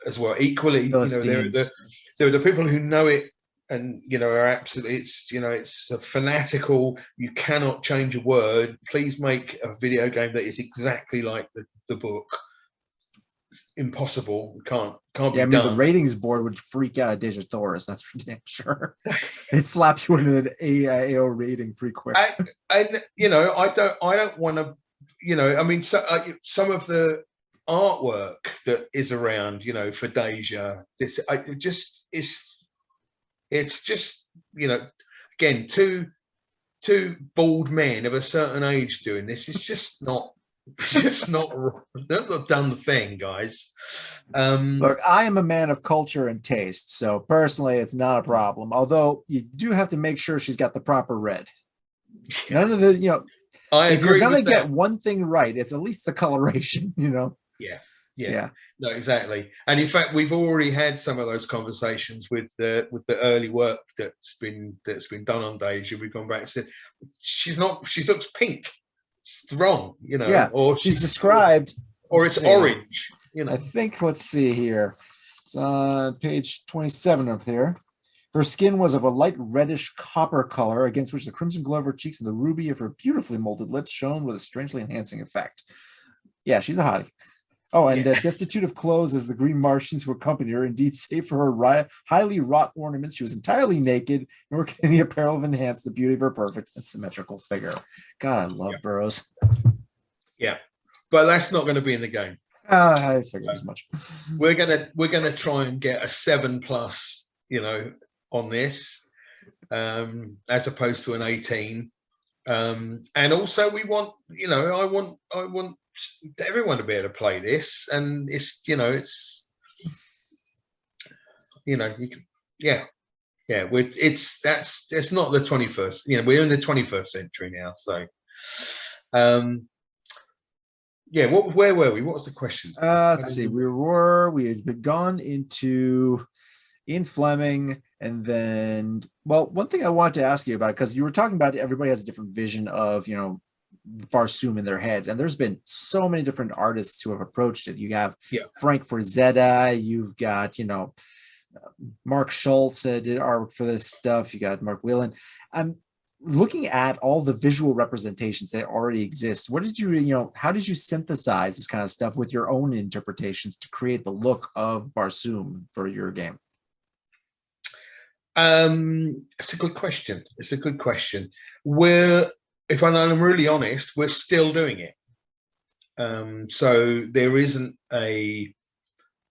[SPEAKER 2] as well. Equally, there are the people who know it and are absolutely, it's a fanatical, you cannot change a word, please make a video game that is exactly like the book. Impossible. Can't be done.
[SPEAKER 1] The ratings board would freak out at Digitaurus, that's for damn sure. It'd slap you into an AO rating pretty quick.
[SPEAKER 2] I don't want to, some of the artwork that is around, for Deja, it's just again, two bald men of a certain age doing this. It's just not. It's just not done the thing, guys.
[SPEAKER 1] Look, I am a man of culture and taste, so personally, it's not a problem. Although you do have to make sure she's got the proper red. None of the, if you're gonna get one thing right, it's at least the coloration.
[SPEAKER 2] Yeah. No, exactly. And in fact, we've already had some of those conversations with the early work that's been done on Deja. We've gone back and said she looks pink. It's wrong, or
[SPEAKER 1] she's described,
[SPEAKER 2] or it's orange.
[SPEAKER 1] I think, let's see here. It's on page 27 up here. Her skin was of a light reddish copper color, against which the crimson glow of her cheeks and the ruby of her beautifully molded lips shone with a strangely enhancing effect. Yeah, she's a hottie. Oh, and destitute of clothes as the green Martians who accompanied her, indeed, save for her highly wrought ornaments, she was entirely naked, nor could any apparel have enhanced the beauty of her perfect and symmetrical figure. God, I love Burroughs.
[SPEAKER 2] Yeah, but that's not going to be in the game.
[SPEAKER 1] I figured as much.
[SPEAKER 2] We're gonna try and get a 7+, on this, as opposed to an 18. And also, we want, I want everyone to be able to play this, and it's you can it's not the 21st, we're in the 21st century now, so where were we? What was the question?
[SPEAKER 1] Let's see, we had gone into Ian Fleming, and then, well, one thing I wanted to ask you about, because you were talking about everybody has a different vision of Barsoom in their heads, and there's been so many different artists who have approached it. You have Frank Frazetta, you've got Mark Schultz did art for this stuff, you got Mark Whelan. I'm looking at all the visual representations that already exist. What did you how did you synthesize this kind of stuff with your own interpretations to create the look of Barsoom for your game?
[SPEAKER 2] It's a good question. It's a good question. If I'm really honest, we're still doing it. So there isn't a.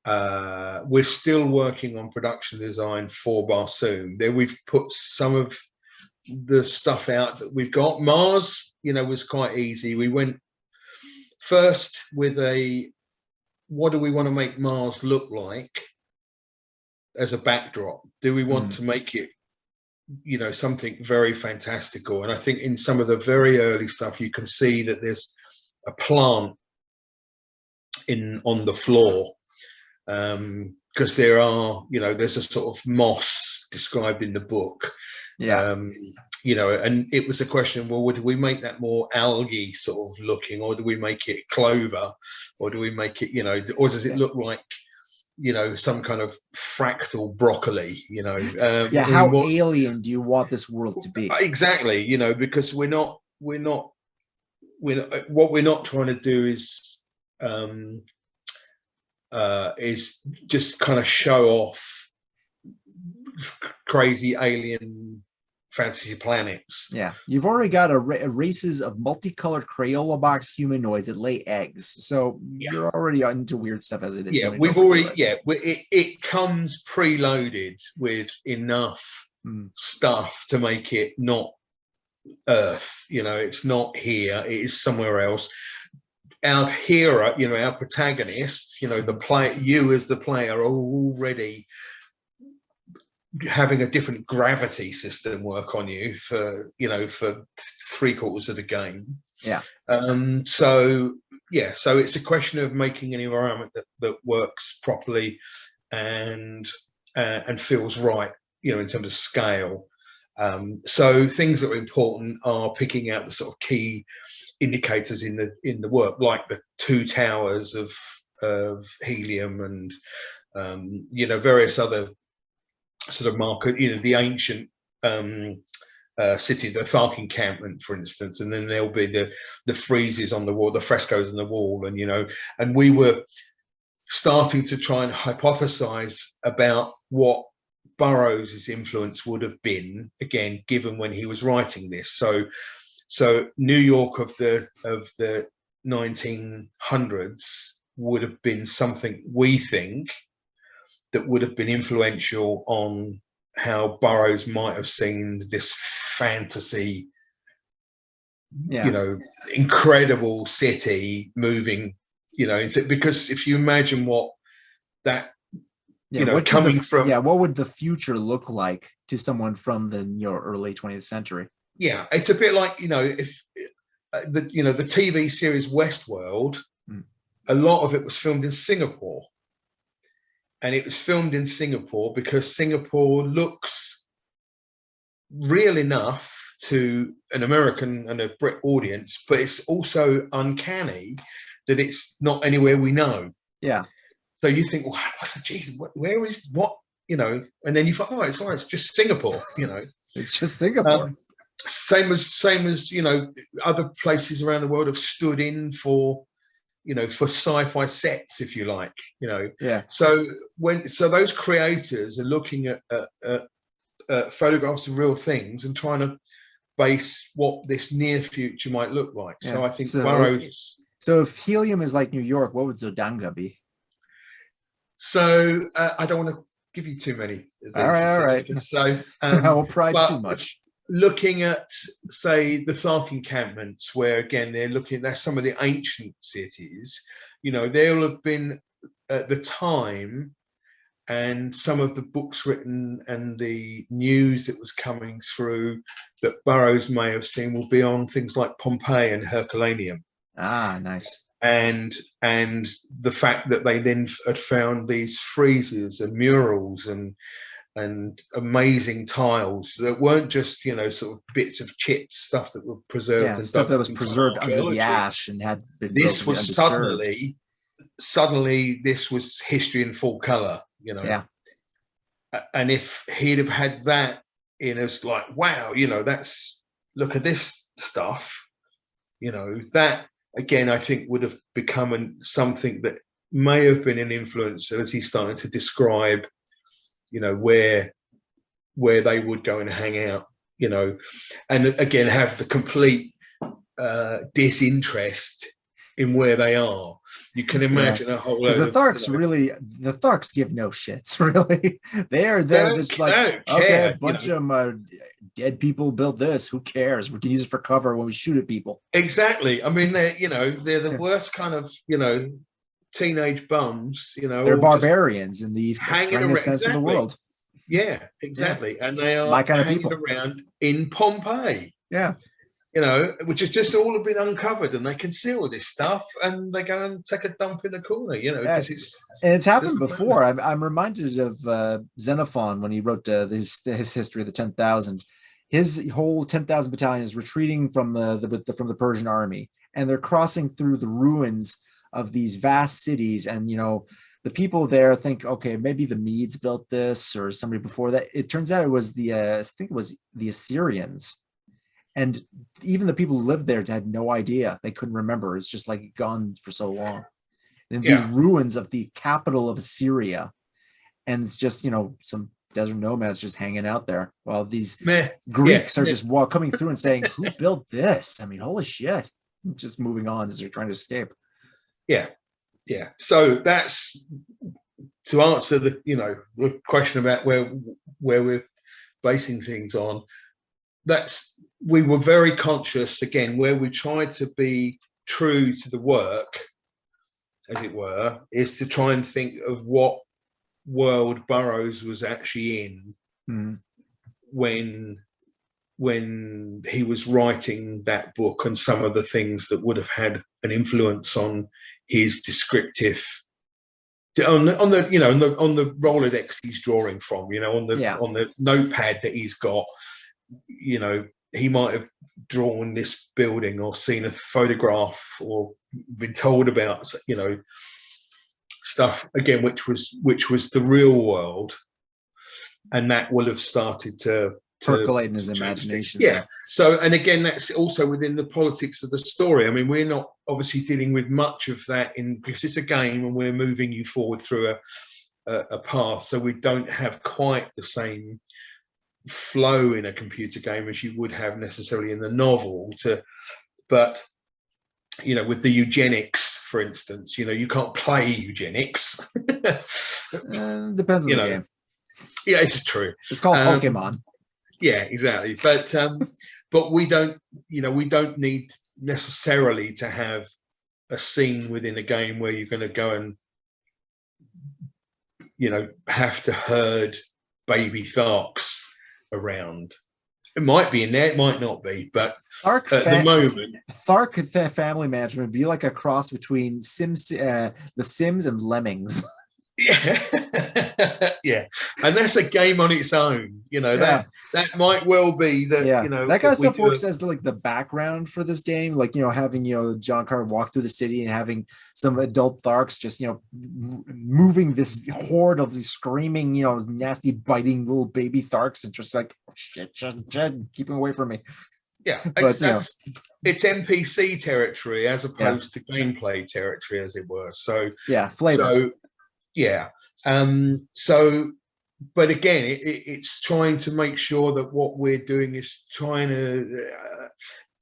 [SPEAKER 2] We're still working on production design for Barsoom. There, we've put some of the stuff out that we've got. Mars, was quite easy. We went first with what do we want to make Mars look like as a backdrop? Do we want to make it, something very fantastical? And I think in some of the very early stuff, you can see that there's a plant on the floor, because there's a sort of moss described in the book. And it was a question, well, do we make that more algae sort of looking, or do we make it clover, or do we make it, or does it look like, some kind of fractal broccoli,
[SPEAKER 1] how alien do you want this world to be?
[SPEAKER 2] Exactly, because we're not what we're not trying to do is just kind of show off crazy alien fantasy planets.
[SPEAKER 1] You've already got races of multicolored Crayola box humanoids that lay eggs, so you're already into weird stuff as it is.
[SPEAKER 2] We've already it comes preloaded with enough stuff to make it not Earth. It's not here, it is somewhere else. Our hero, our protagonist, the player, you as the player, are already having a different gravity system work on you for 3/4 of the game. So it's a question of making an environment that works properly and feels right, in terms of scale. So things that are important are picking out the sort of key indicators in the work, like the 2 towers of helium and various other sort of marker, the ancient city, the Thark encampment, for instance, and then there'll be the friezes on the wall, the frescoes on the wall, and we were starting to try and hypothesize about what Burroughs' influence would have been, again, given when he was writing this. So New York of the 1900s would have been something, we think, that would have been influential on how Burroughs might have seen this fantasy, incredible city moving, because if you imagine what that, coming from,
[SPEAKER 1] what would the future look like to someone from the early 20th century?
[SPEAKER 2] It's a bit like, if the TV series Westworld, a lot of it was filmed in Singapore. And it was filmed in Singapore because Singapore looks real enough to an American and a Brit audience, but it's also uncanny that it's not anywhere we know. So you think, well, geez, where is what, and then you think, oh, it's just Singapore,
[SPEAKER 1] It's just Singapore.
[SPEAKER 2] Same as other places around the world have stood in for sci-fi sets, if you like, So those creators are looking at photographs of real things and trying to base what this near future might look like. So I think Burroughs.
[SPEAKER 1] So if helium is like New York, what would Zodanga be?
[SPEAKER 2] So I don't want to give you too many.
[SPEAKER 1] All right.
[SPEAKER 2] So
[SPEAKER 1] I will pry too much.
[SPEAKER 2] Looking at, say, the Thark encampments, where again that's some of the ancient cities, they'll have been at the time, and some of the books written and the news that was coming through that Burroughs may have seen will be on things like Pompeii and Herculaneum.
[SPEAKER 1] Nice.
[SPEAKER 2] And the fact that they then had found these friezes and murals and amazing tiles that weren't just sort of bits of chips, stuff that were preserved, and
[SPEAKER 1] stuff that was preserved under the ash and had been
[SPEAKER 2] this was suddenly this was history in full color, and if he'd have had that in us, like, wow, that's, look at this stuff, that again I think would have become something that may have been an influence as he started to describe where where they would go and hang out, you know, and again have the complete disinterest in where they are. You can imagine a whole load
[SPEAKER 1] the
[SPEAKER 2] of
[SPEAKER 1] Tharks the Tharks give no shits, really. They're it's like,
[SPEAKER 2] care,
[SPEAKER 1] a bunch of dead people built this. Who cares? We can use it for cover when we shoot at people.
[SPEAKER 2] Exactly. I mean, they're the worst kind of teenage bums.
[SPEAKER 1] They're barbarians in the strongest sense of the world.
[SPEAKER 2] Yeah, exactly. Yeah. And they are
[SPEAKER 1] my kind of
[SPEAKER 2] hanging
[SPEAKER 1] people
[SPEAKER 2] around in Pompeii.
[SPEAKER 1] Yeah.
[SPEAKER 2] Which has just all been uncovered, and they conceal all this stuff, and they go and take a dump in the corner, because
[SPEAKER 1] it's happened before. I'm reminded of Xenophon when he wrote his history of the 10,000. His whole 10,000 battalion is retreating from the Persian army, and they're crossing through the ruins of these vast cities, and the people there think, okay, maybe the Medes built this or somebody before that. It turns out it was the Assyrians. And even the people who lived there had no idea. They couldn't remember. It's just like gone for so long. And these ruins of the capital of Assyria. And it's just, some desert nomads just hanging out there while these Greeks are just coming through and saying, who built this? I mean, holy shit. Just moving on as they're trying to escape.
[SPEAKER 2] Yeah. Yeah. So that's to answer the question about where we're basing things on. We were very conscious, again, where we tried to be true to the work, as it were, is to try and think of what world Burroughs was actually in when he was writing that book, and some of the things that would have had an influence on his descriptive on the Rolodex he's drawing from, on the notepad that he's got. He might have drawn this building or seen a photograph or been told about, stuff again, which was the real world, and that will have started to
[SPEAKER 1] percolate in his imagination.
[SPEAKER 2] Yeah. So, and again, that's also within the politics of the story. I mean, we're not obviously dealing with much of that because it's a game and we're moving you forward through a path. So we don't have quite the same flow in a computer game as you would have necessarily in the novel. But with the eugenics, for instance, you can't play eugenics.
[SPEAKER 1] Depends on the game.
[SPEAKER 2] Yeah, it's true.
[SPEAKER 1] It's called Pokemon.
[SPEAKER 2] Yeah, exactly. But we don't need necessarily to have a scene within a game where you're going to go and have to herd baby Tharks around. It might be in there, it might not be, but at the moment,
[SPEAKER 1] Thark family management would be like a cross between The Sims and Lemmings.
[SPEAKER 2] Yeah. Yeah, and that's a game on its own. That might well be that.
[SPEAKER 1] That kind of stuff works as the background for this game, having John Carter walk through the city and having some adult Tharks just moving this horde of these screaming nasty biting little baby Tharks and just like shit, keep them away from me.
[SPEAKER 2] Yeah, but it's NPC territory as opposed to gameplay territory, as it were. So
[SPEAKER 1] flavor.
[SPEAKER 2] So yeah. But again, it's trying to make sure that what we're doing is trying to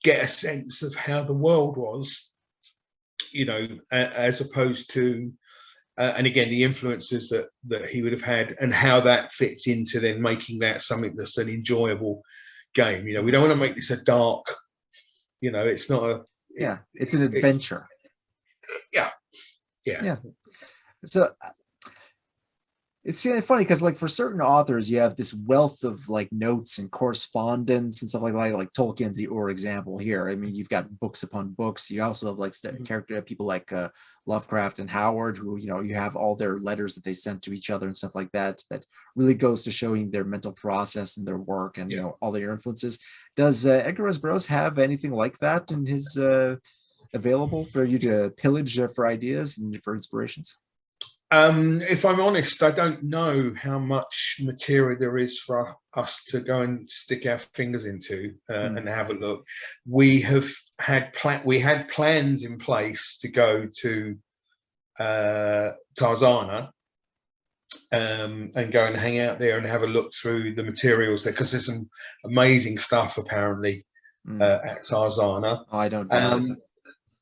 [SPEAKER 2] get a sense of how the world was, as opposed to, and again, the influences that he would have had and how that fits into then making that something that's an enjoyable game. We don't want to make this a dark, it's not a...
[SPEAKER 1] it's an adventure.
[SPEAKER 2] Yeah.
[SPEAKER 1] So it's kind of funny because for certain authors you have this wealth of notes and correspondence and stuff like Tolkien's the example here. I mean, you've got books upon books. You also have character people like Lovecraft and Howard, who you have all their letters that they sent to each other and stuff like that really goes to showing their mental process and their work and all their influences. Does Edgar Rice Burroughs have anything like that in his available for you to pillage for ideas and for inspirations?
[SPEAKER 2] If I'm honest, I don't know how much material there is for us to go and stick our fingers into and have a look. We had plans in place to go to Tarzana and go and hang out there and have a look through the materials there, because there's some amazing stuff apparently at Tarzana.
[SPEAKER 1] Oh, I don't doubt it.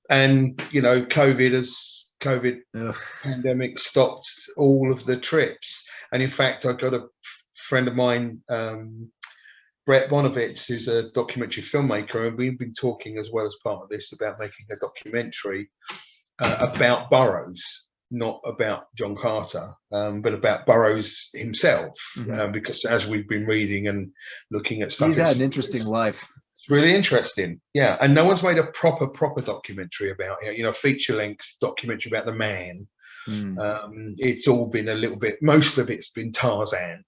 [SPEAKER 2] And you know, COVID
[SPEAKER 1] Ugh.
[SPEAKER 2] pandemic stopped all of the trips. And in fact, I got a friend of mine, Brett Bonovitz, who's a documentary filmmaker, and we've been talking as well as part of this about making a documentary about Burroughs, not about John Carter, but about Burroughs himself, because as we've been reading and looking at stuff,
[SPEAKER 1] he's had an interesting life.
[SPEAKER 2] It's really interesting, yeah. And no one's made a proper documentary about it. You know, feature-length documentary about the man. It's all been a little bit. Most of it's been Tarzan,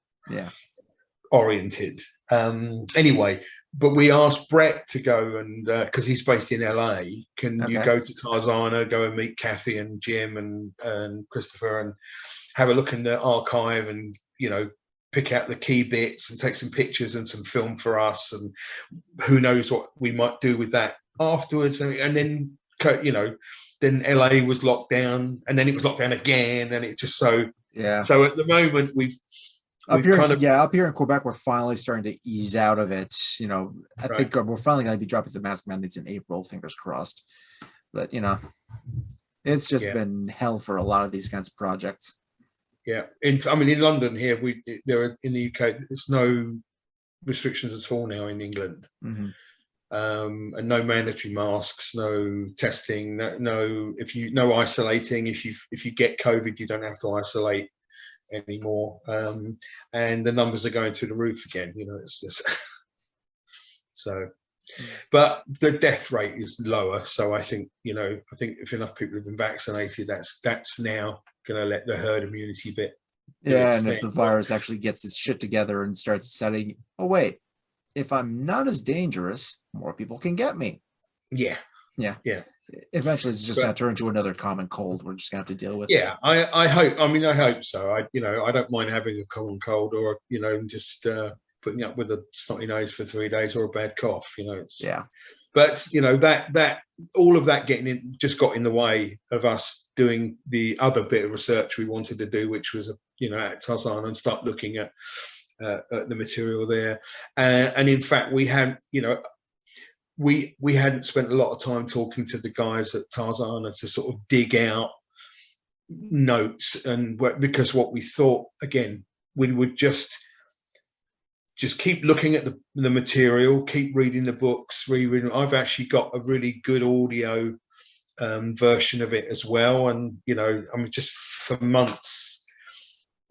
[SPEAKER 2] oriented. Anyway, but we asked Brett to go and because he's based in LA. Can you go to Tarzana, go and meet Kathy and Jim and Christopher and have a look in the archive and, you know, pick out the key bits and take some pictures and some film for us, and who knows what we might do with that afterwards. And then, you know, then LA was locked down, and then it was locked down again, and it just so at the moment we've up here
[SPEAKER 1] in Quebec we're finally starting to ease out of it. You know, I think we're finally going to be dropping the mask mandates in April, fingers crossed. But you know, it's just been hell for a lot of these kinds of projects.
[SPEAKER 2] Yeah, in London here, there are, in the UK, there's no restrictions at all now in England, and no mandatory masks, no testing, no isolating. If you get COVID, you don't have to isolate anymore, and the numbers are going through the roof again. You know, it's just so. But the death rate is lower, so I think if enough people have been vaccinated, that's now going to let the herd immunity bit.
[SPEAKER 1] And if the virus actually gets its shit together and starts setting, oh wait, if I'm not as dangerous, more people can get me.
[SPEAKER 2] Yeah.
[SPEAKER 1] Eventually, it's just going to turn into another common cold. We're just going to have to deal with.
[SPEAKER 2] Yeah, I hope. I hope so. I don't mind having a common cold, or just putting up with a snotty nose for 3 days or a bad cough. But that all of that just got in the way of us doing the other bit of research we wanted to do, which was at Tarzan, and start looking at the material there. And in fact, we had we hadn't spent a lot of time talking to the guys at Tarzan to sort of dig out notes, and because what we thought, again, we would just keep looking at the material, keep reading the books, rereading. I've actually got a really good audio version of it as well, and just for months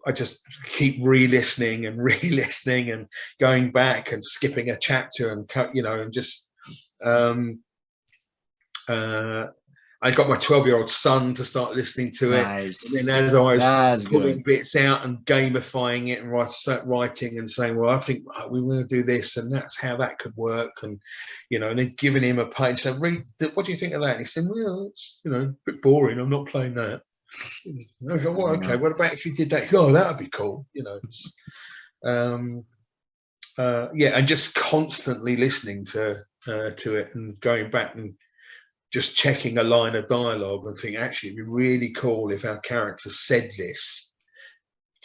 [SPEAKER 2] I just keep re-listening and going back and skipping a chapter and just I got my 12-year-old son to start listening to it.
[SPEAKER 1] Nice.
[SPEAKER 2] And then as I was pulling bits out and gamifying it and writing and saying, well, I think we want to do this, and that's how that could work. And, and then giving him a page, so read, what do you think of that? And he said, well, it's, a bit boring. I'm not playing that. I go, well, okay, what about if you did that? Oh, that would be cool. And just constantly listening to it and going back and just checking a line of dialogue and think, actually, it'd be really cool if our character said this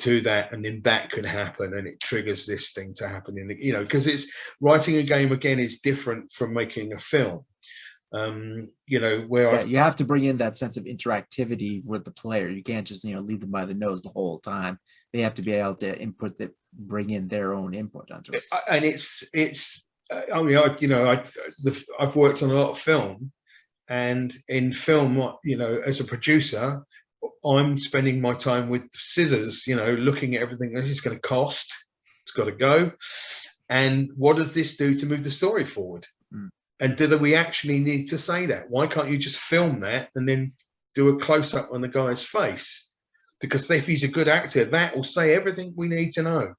[SPEAKER 2] to that, and then that could happen, and it triggers this thing to happen in the, because it's writing a game again is different from making a film. Where
[SPEAKER 1] you have to bring in that sense of interactivity with the player. You can't just lead them by the nose the whole time. They have to be able to bring in their own input onto it.
[SPEAKER 2] And I've worked on a lot of film. And in film, as a producer, I'm spending my time with scissors, looking at everything. This is going to cost. It's got to go. And what does this do to move the story forward? And do we actually need to say that? Why can't you just film that and then do a close-up on the guy's face? Because if he's a good actor, that will say everything we need to know.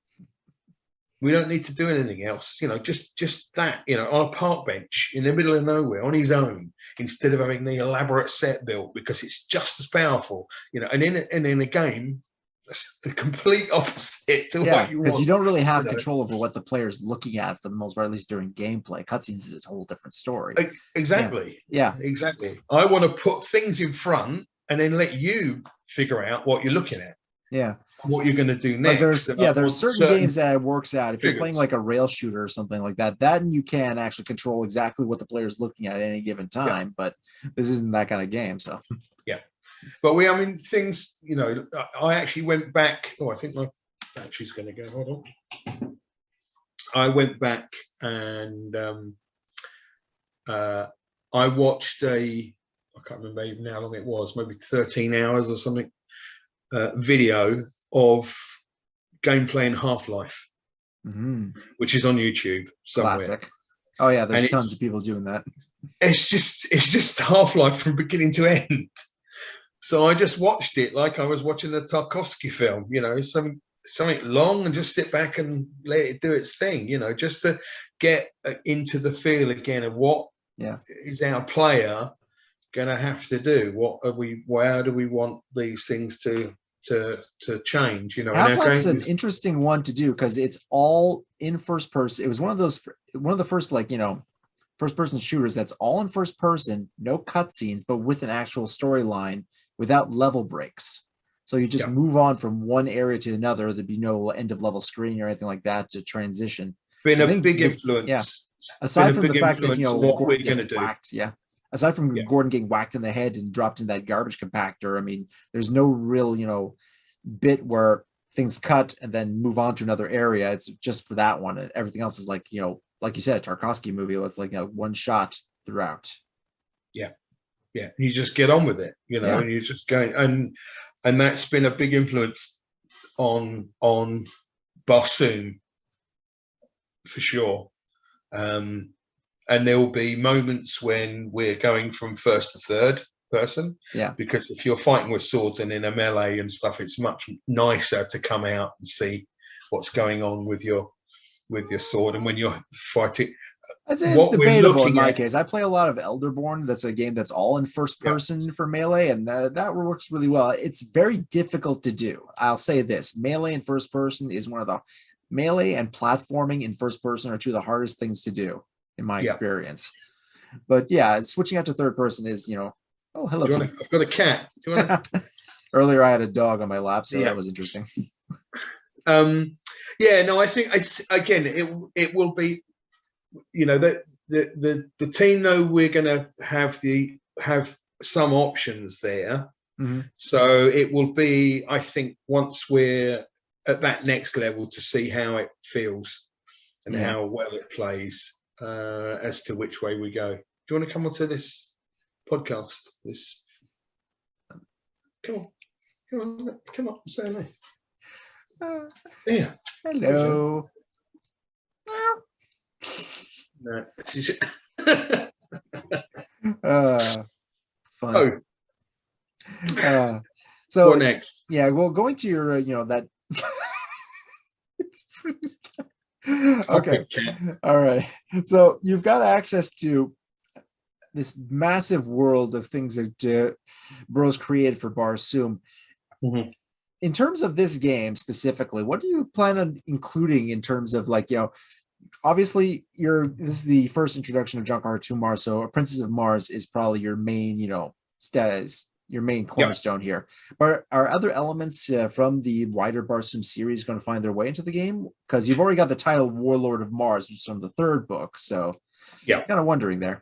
[SPEAKER 2] We don't need to do anything else, just that, on a park bench in the middle of nowhere on his own, instead of having the elaborate set built, because it's just as powerful, and in a game, that's the complete opposite to what you want.
[SPEAKER 1] Because you don't really have control over what the player's looking at for the most part, at least during gameplay. Cutscenes is a whole different story.
[SPEAKER 2] Exactly.
[SPEAKER 1] Yeah.
[SPEAKER 2] Exactly. I want to put things in front and then let you figure out what you're looking at.
[SPEAKER 1] Yeah.
[SPEAKER 2] what you're going to do
[SPEAKER 1] Like
[SPEAKER 2] next.
[SPEAKER 1] there's certain games that it works out. If you're playing
[SPEAKER 2] triggers.
[SPEAKER 1] like a rail shooter or something like that, then you can actually control exactly what the player's looking at any given time. But this isn't that kind of game. So
[SPEAKER 2] yeah, but I mean, things, you know, I actually went back. Oh, I think my battery's going to go. Hold on. I went back and I watched I can't remember even how long it was, maybe 13 hours or something, video of gameplay in Half-Life, which is on YouTube somewhere.
[SPEAKER 1] Classic. Oh yeah, there's tons of people doing that.
[SPEAKER 2] It's just Half-Life from beginning to end. So I just watched it like I was watching a Tarkovsky film, you know, something long, and just sit back and let it do its thing, you know, just to get into the feel again of what is our player going to have to do. How do we want these things to change, you know?
[SPEAKER 1] Half-Life's an interesting one to do because it's all in first person. It was one of the first, like, you know, first person shooters that's all in first person, no cutscenes, but with an actual storyline without level breaks. So you just move on from one area to another. There'd be no end of level screen or anything like that to transition.
[SPEAKER 2] Been a big influence.
[SPEAKER 1] Yeah. Aside from the fact that, you know,
[SPEAKER 2] what
[SPEAKER 1] Gordon
[SPEAKER 2] we're going to
[SPEAKER 1] gets
[SPEAKER 2] do.
[SPEAKER 1] whacked, aside from Gordon getting whacked in the head and dropped in that garbage compactor, I mean, there's no real, you know, bit where things cut and then move on to another area. It's just for that one. And everything else is like, you know, like you said, a Tarkovsky movie. It's like a one shot throughout.
[SPEAKER 2] Yeah, you just get on with it, you know, and you're just going, and that's been a big influence on Barsoom for sure. And there will be moments when we're going from first to third person, because if you're fighting with swords and in a melee and stuff, it's much nicer to come out and see what's going on with your sword. And when you're fighting,
[SPEAKER 1] I'd say it's debatable in my case. I play a lot of Elderborn. That's a game that's all in first person for melee, and that works really well. It's very difficult to do. I'll say this: melee in first person is one of the melee and platforming in first person are two of the hardest things to do in my experience. But switching out to third person is, you know, oh, hello.
[SPEAKER 2] I've got a cat. Do you want to...
[SPEAKER 1] Earlier, I had a dog on my lap, so that was interesting.
[SPEAKER 2] I think it will be. You know, the team know we're going to have some options there. So it will be, I think, once we're at that next level, to see how it feels and how well it plays, as to which way we go. Do you want to come onto this podcast? Come on, say hello.
[SPEAKER 1] Hello.
[SPEAKER 2] No.
[SPEAKER 1] Fun. So
[SPEAKER 2] what next?
[SPEAKER 1] Well, going to your, you know, that. Okay. All right. So you've got access to this massive world of things that Burroughs created for Barsoom. In terms of this game specifically, what do you plan on including in terms of, like, you know, obviously this is the first introduction of John Carter to Mars, so Princess of Mars is probably your main, you know, status, your main cornerstone here. But are other elements from the wider Barsoom series going to find their way into the game? Because you've already got the title Warlord of Mars, which is from the third book, so kind of wondering there.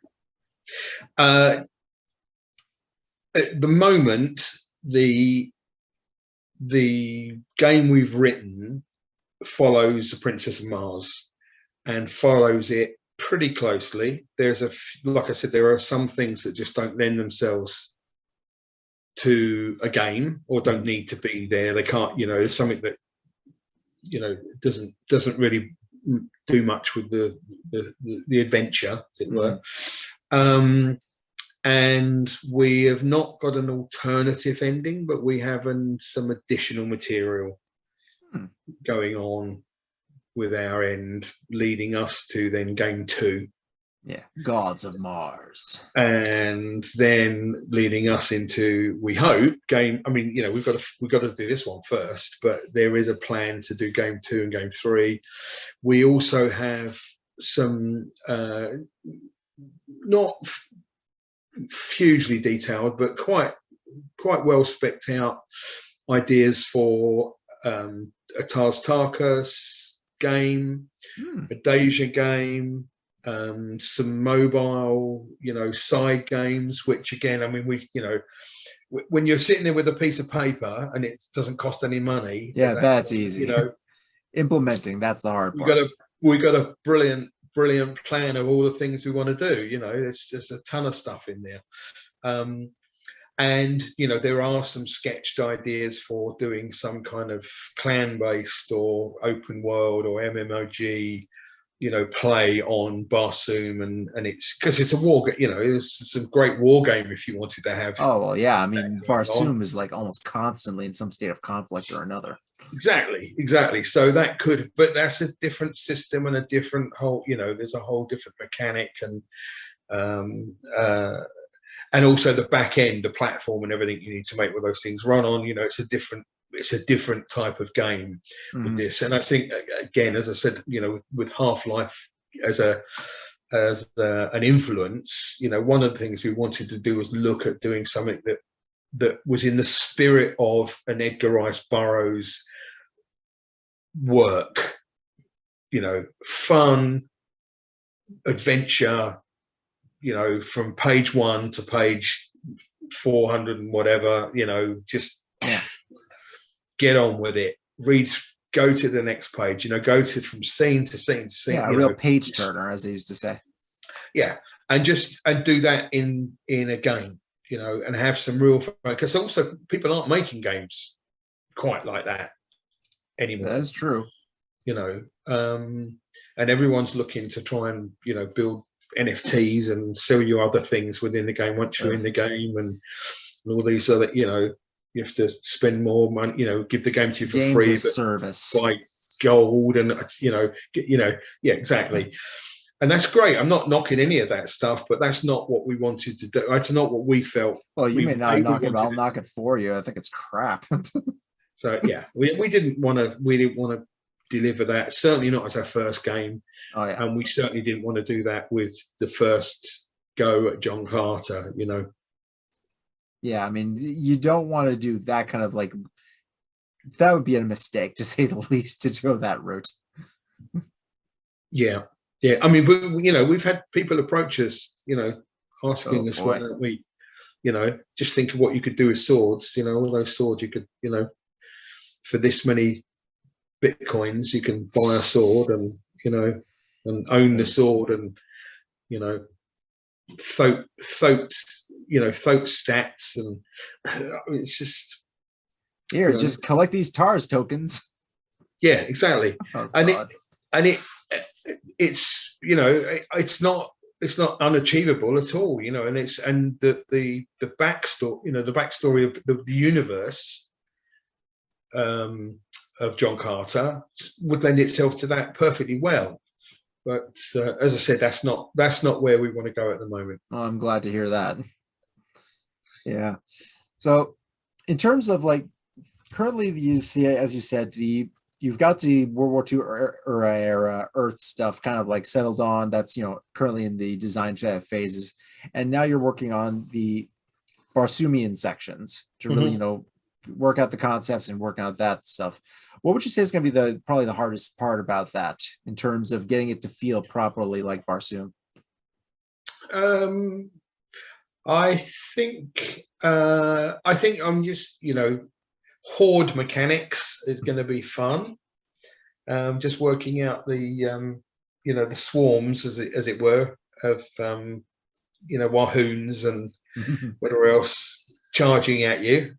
[SPEAKER 2] At the moment, the game we've written follows the Princess of Mars and follows it pretty closely. There's like I said, there are some things that just don't lend themselves to a game or don't need to be there. They can't, you know, there's something that, you know, doesn't really do much with the adventure, as it were. And we have not got an alternative ending, but we have some additional material going on with our end, leading us to then game 2.
[SPEAKER 1] Gods of Mars.
[SPEAKER 2] And then leading us into, we hope, game. I mean, you know, we've got to do this one first, but there is a plan to do game 2 and game 3. We also have some not hugely detailed, but quite well specced out ideas for a Tars Tarkas game, a Deja game, some mobile, side games, which again, I mean, when you're sitting there with a piece of paper and it doesn't cost any money,
[SPEAKER 1] that's easy. Implementing, that's the hard part.
[SPEAKER 2] We got a brilliant plan of all the things we want to do. There's a ton of stuff in there. And there are some sketched ideas for doing some kind of clan-based or open world or MMOG, play on Barsoom, and it's because it's a war. It's some great war game if you wanted to have.
[SPEAKER 1] Oh well, yeah. I mean, Barsoom is like almost constantly in some state of conflict or another.
[SPEAKER 2] Exactly. So that could, but that's a different system and a different whole. There's a whole different mechanic and also the back end, the platform and everything you need to make with those things run on. It's a different type of game with this. And I think, again, as I said, with Half-Life as an influence, one of the things we wanted to do was look at doing something that was in the spirit of an Edgar Rice Burroughs work, fun, adventure, from page 1 to page 400 and whatever, just get on with it. Read, go to the next page, go from scene to scene to scene.
[SPEAKER 1] Yeah, a real page turner, as they used to say.
[SPEAKER 2] Yeah, and do that in a game, and have some real fun. Because also people aren't making games quite like that anymore.
[SPEAKER 1] That's true.
[SPEAKER 2] And everyone's looking to try and build NFTs and sell you other things within the game once you're in the game, and all these other, you have to spend more money, give the game to you for
[SPEAKER 1] Games
[SPEAKER 2] free,
[SPEAKER 1] as
[SPEAKER 2] but
[SPEAKER 1] service,
[SPEAKER 2] buy gold, and yeah, exactly. And that's great. I'm not knocking any of that stuff, but that's not what we wanted to do. That's not what we felt.
[SPEAKER 1] Well, you may not knock it, but I'll knock it for you. I think it's crap.
[SPEAKER 2] So yeah, we didn't want to deliver that, certainly not as our first game. And we certainly didn't want to do that with the first go at John Carter.
[SPEAKER 1] Yeah, I mean, you don't want to do that kind of that would be a mistake, to say the least, to go that route.
[SPEAKER 2] Yeah. I mean, we've had people approach us, asking us why don't we, just think of what you could do with swords. All those swords you could, for this many Bitcoins, you can buy a sword and and own the sword, and folk stats, and it's just
[SPEAKER 1] just collect these TARS tokens.
[SPEAKER 2] Yeah, exactly. It's not unachievable at all, and the backstory of the universe of John Carter would lend itself to that perfectly well. But as I said, that's not where we want to go at the moment.
[SPEAKER 1] Oh, I'm glad to hear that. Yeah. So in terms of currently, you see, as you said, you've got the World War II era Earth stuff kind of settled on. That's currently in the design phases, and now you're working on the Barsoomian sections to really work out the concepts and work out that stuff. What would you say is going to be probably the hardest part about that in terms of getting it to feel properly like Barsoom?
[SPEAKER 2] I think I'm just horde mechanics is going to be fun. Just working out the the swarms, as it were, of Wahoons and whatever else charging at you.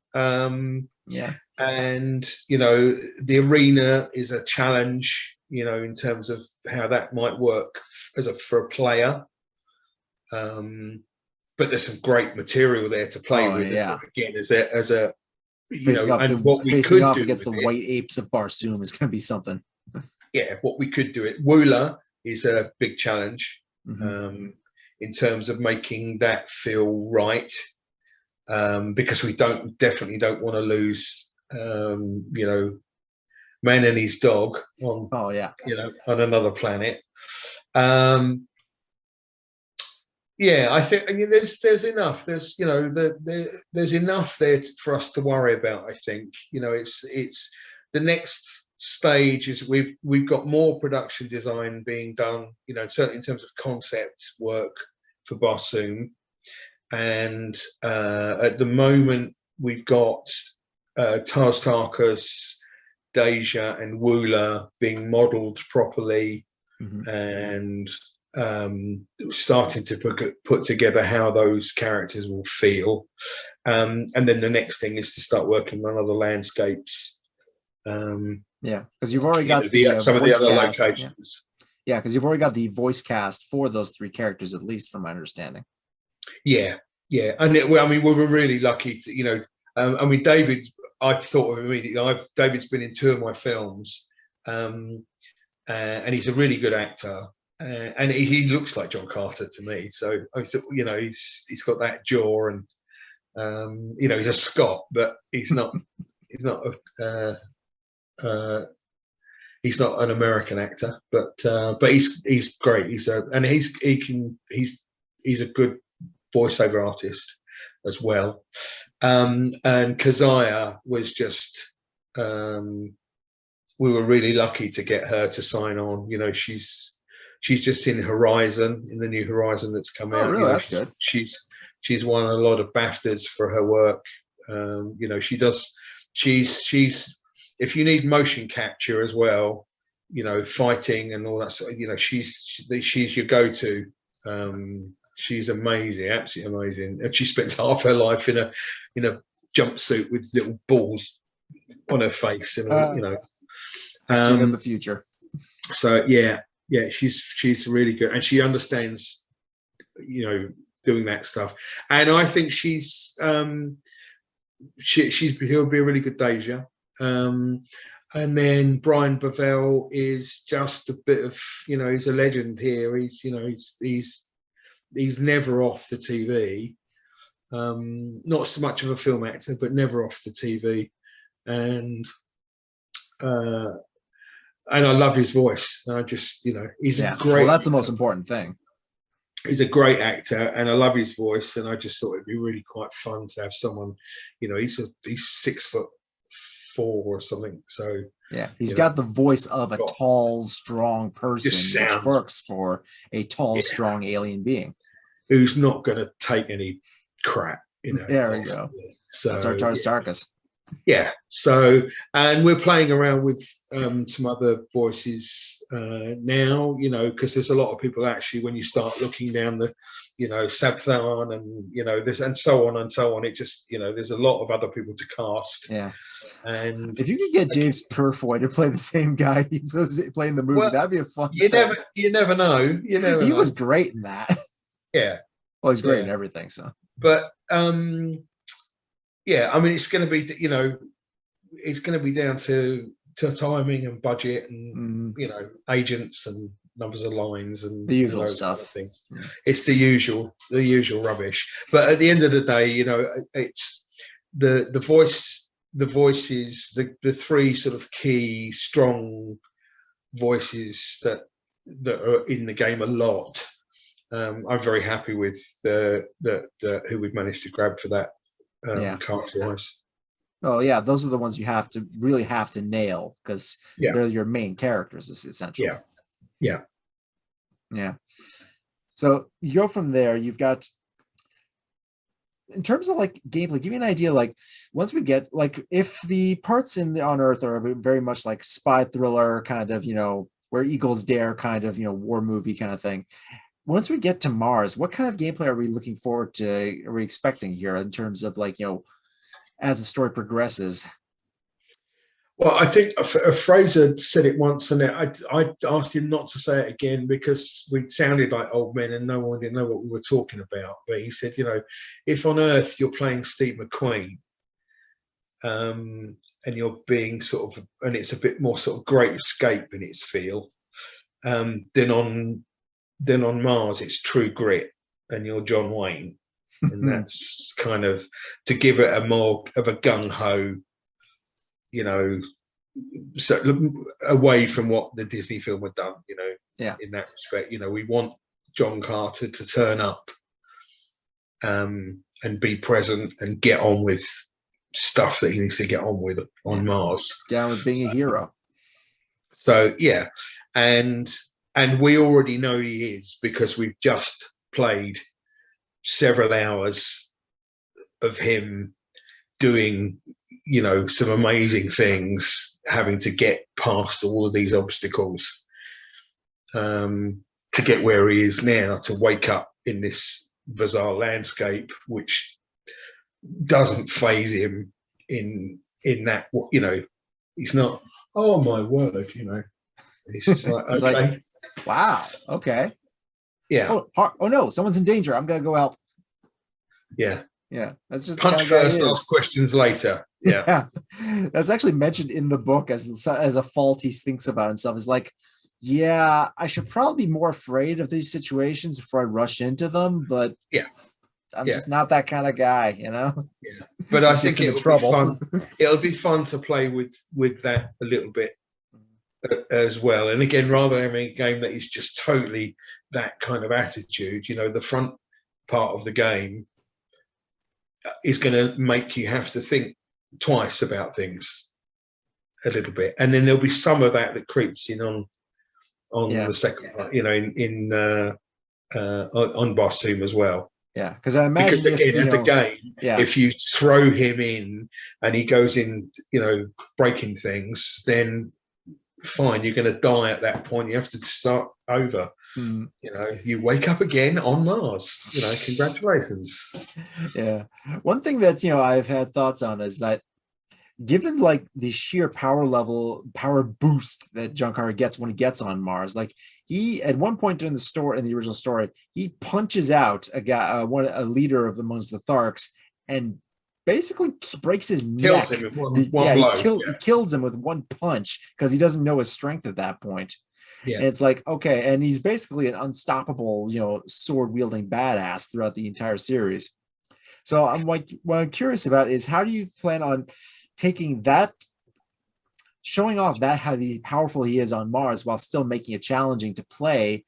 [SPEAKER 2] And the arena is a challenge, in terms of how that might work for a player. But there's some great material there to play with.
[SPEAKER 1] Yeah.
[SPEAKER 2] Again, as a
[SPEAKER 1] and what we could do against the white apes of Barsoom is going to be something.
[SPEAKER 2] Yeah, what we could do it. Wooler is a big challenge in terms of making that feel right, because we definitely don't want to lose, man and his dog on on another planet. Yeah, I think there's enough. There's enough there for us to worry about. I think it's the next stage is we've got more production design being done, certainly in terms of concept work for Barsoom. And at the moment, we've got Tars Tarkas, Deja, and Woola being modelled properly, and starting to put together how those characters will feel. And then the next thing is to start working on other landscapes.
[SPEAKER 1] Because you've already got
[SPEAKER 2] some of the other
[SPEAKER 1] cast.
[SPEAKER 2] locations.
[SPEAKER 1] Yeah, because you've already got the voice cast for those 3 characters, at least from my understanding.
[SPEAKER 2] Yeah. And we were really lucky to, David, I thought of immediately. David's been in 2 of my films, and he's a really good actor, and he looks like John Carter to me. So he's got that jaw, and he's a Scot, but he's not he's not an American actor, but he's great. He's a good voiceover artist as well. And Keziah was just, we were really lucky to get her to sign on. She's just in the new Horizon that's come out.
[SPEAKER 1] Really? That's good.
[SPEAKER 2] She's won a lot of BAFTAs for her work. She's if you need motion capture as well, fighting and all that sort of, she's your go-to. She's amazing, absolutely amazing. And she spends half her life in a jumpsuit with little balls on her face, and
[SPEAKER 1] King of the future.
[SPEAKER 2] So yeah, she's really good, and she understands, doing that stuff. And I think he'll be a really good Deja. And then Brian Bovell is just a bit of, he's a legend here. He's never off the TV. Not so much of a film actor, but never off the TV. And I love his voice. I just, he's a great.
[SPEAKER 1] Well, that's the most important thing.
[SPEAKER 2] He's a great actor, and I love his voice. And I just thought it'd be really quite fun to have someone. He's 6'4" or something. So
[SPEAKER 1] yeah, he's got the voice of a tall, strong person, which works for a tall, strong alien being
[SPEAKER 2] who's not going to take any crap.
[SPEAKER 1] There we go.
[SPEAKER 2] So
[SPEAKER 1] that's our Tars Tarkas.
[SPEAKER 2] Yeah. So, and we're playing around with some other voices now, because there's a lot of people actually, when you start looking down the, Sabthan and, this and so on and so on, it just, there's a lot of other people to cast.
[SPEAKER 1] Yeah.
[SPEAKER 2] And
[SPEAKER 1] if you could get James Purfoy to play the same guy he was playing the movie, that'd be a fun
[SPEAKER 2] thing. You never know. He
[SPEAKER 1] was great in that.
[SPEAKER 2] Yeah.
[SPEAKER 1] Well, he's great in everything. So,
[SPEAKER 2] but yeah, it's going to be, it's going to be down to timing and budget and agents and numbers of lines and
[SPEAKER 1] the usual stuff.
[SPEAKER 2] Kind of things. It's the usual rubbish. But at the end of the day, it's the voices, the 3 sort of key strong voices that are in the game a lot. I'm very happy with who we've managed to grab for that. Cast-wise.
[SPEAKER 1] Oh yeah, those are the ones you have to nail, because they're your main characters, essentially.
[SPEAKER 2] Yeah.
[SPEAKER 1] So you go from there. You've got, in terms of like gameplay, give me an idea. Like, once we get, like, if the parts on Earth are very much like spy thriller kind of, where eagles dare kind of, war movie kind of thing. Once we get to Mars, what kind of gameplay are we looking forward to? Are we expecting here in terms of, like, as the story progresses?
[SPEAKER 2] Well, I think Fraser said it once, and I asked him not to say it again because we sounded like old men and no one didn't know what we were talking about. But he said, if on Earth you're playing Steve McQueen, and you're being sort of, and it's a bit more sort of Great Escape in its feel, then on Mars it's True Grit and you're John Wayne. And that's kind of to give it a more of a gung-ho, so away from what the Disney film had done, in that respect. We want John Carter to turn up and be present and get on with stuff that he needs to get on with on Mars.
[SPEAKER 1] Get on with being a hero.
[SPEAKER 2] So yeah, and we already know he is, because we've just played several hours of him doing, some amazing things, having to get past all of these obstacles to get where he is now, to wake up in this bizarre landscape, which doesn't faze him in that, he's not, oh my word, he's just like,
[SPEAKER 1] It's
[SPEAKER 2] okay,
[SPEAKER 1] like, wow, okay,
[SPEAKER 2] yeah,
[SPEAKER 1] oh no, someone's in danger, I'm gonna go help.
[SPEAKER 2] Yeah.
[SPEAKER 1] That's just
[SPEAKER 2] punch
[SPEAKER 1] the kind of
[SPEAKER 2] first, ask questions later. Yeah.
[SPEAKER 1] That's actually mentioned in the book as a fault he thinks about himself. Is like, yeah, I should probably be more afraid of these situations before I rush into them, but I'm just not that kind of guy, Yeah,
[SPEAKER 2] but I think it'll be fun. It'll be fun to play with that a little bit as well. And again, rather than having a game that is just totally that kind of attitude, the front part of the game is going to make you have to think twice about things a little bit, and then there'll be some of that creeps in on the second part, on Barsoom as well.
[SPEAKER 1] Yeah, because I imagine
[SPEAKER 2] as a game, if you throw him in and he goes in, breaking things, then fine, you're going to die at that point. You have to start over. You wake up again on Mars. Congratulations.
[SPEAKER 1] Yeah. One thing that I've had thoughts on is that, given like the sheer power boost that John Carter gets when he gets on Mars, like he at one point in the original story, he punches out a guy, a leader of amongst the Tharks, and basically breaks his neck.
[SPEAKER 2] Kills him with one blow.
[SPEAKER 1] He kills him with one punch because he doesn't know his strength at that point.
[SPEAKER 2] Yeah.
[SPEAKER 1] And it's like, okay, and he's basically an unstoppable, sword wielding badass throughout the entire series. So I'm like, what I'm curious about is, how do you plan on taking that, showing off that how powerful he is on Mars, while still making it challenging to play,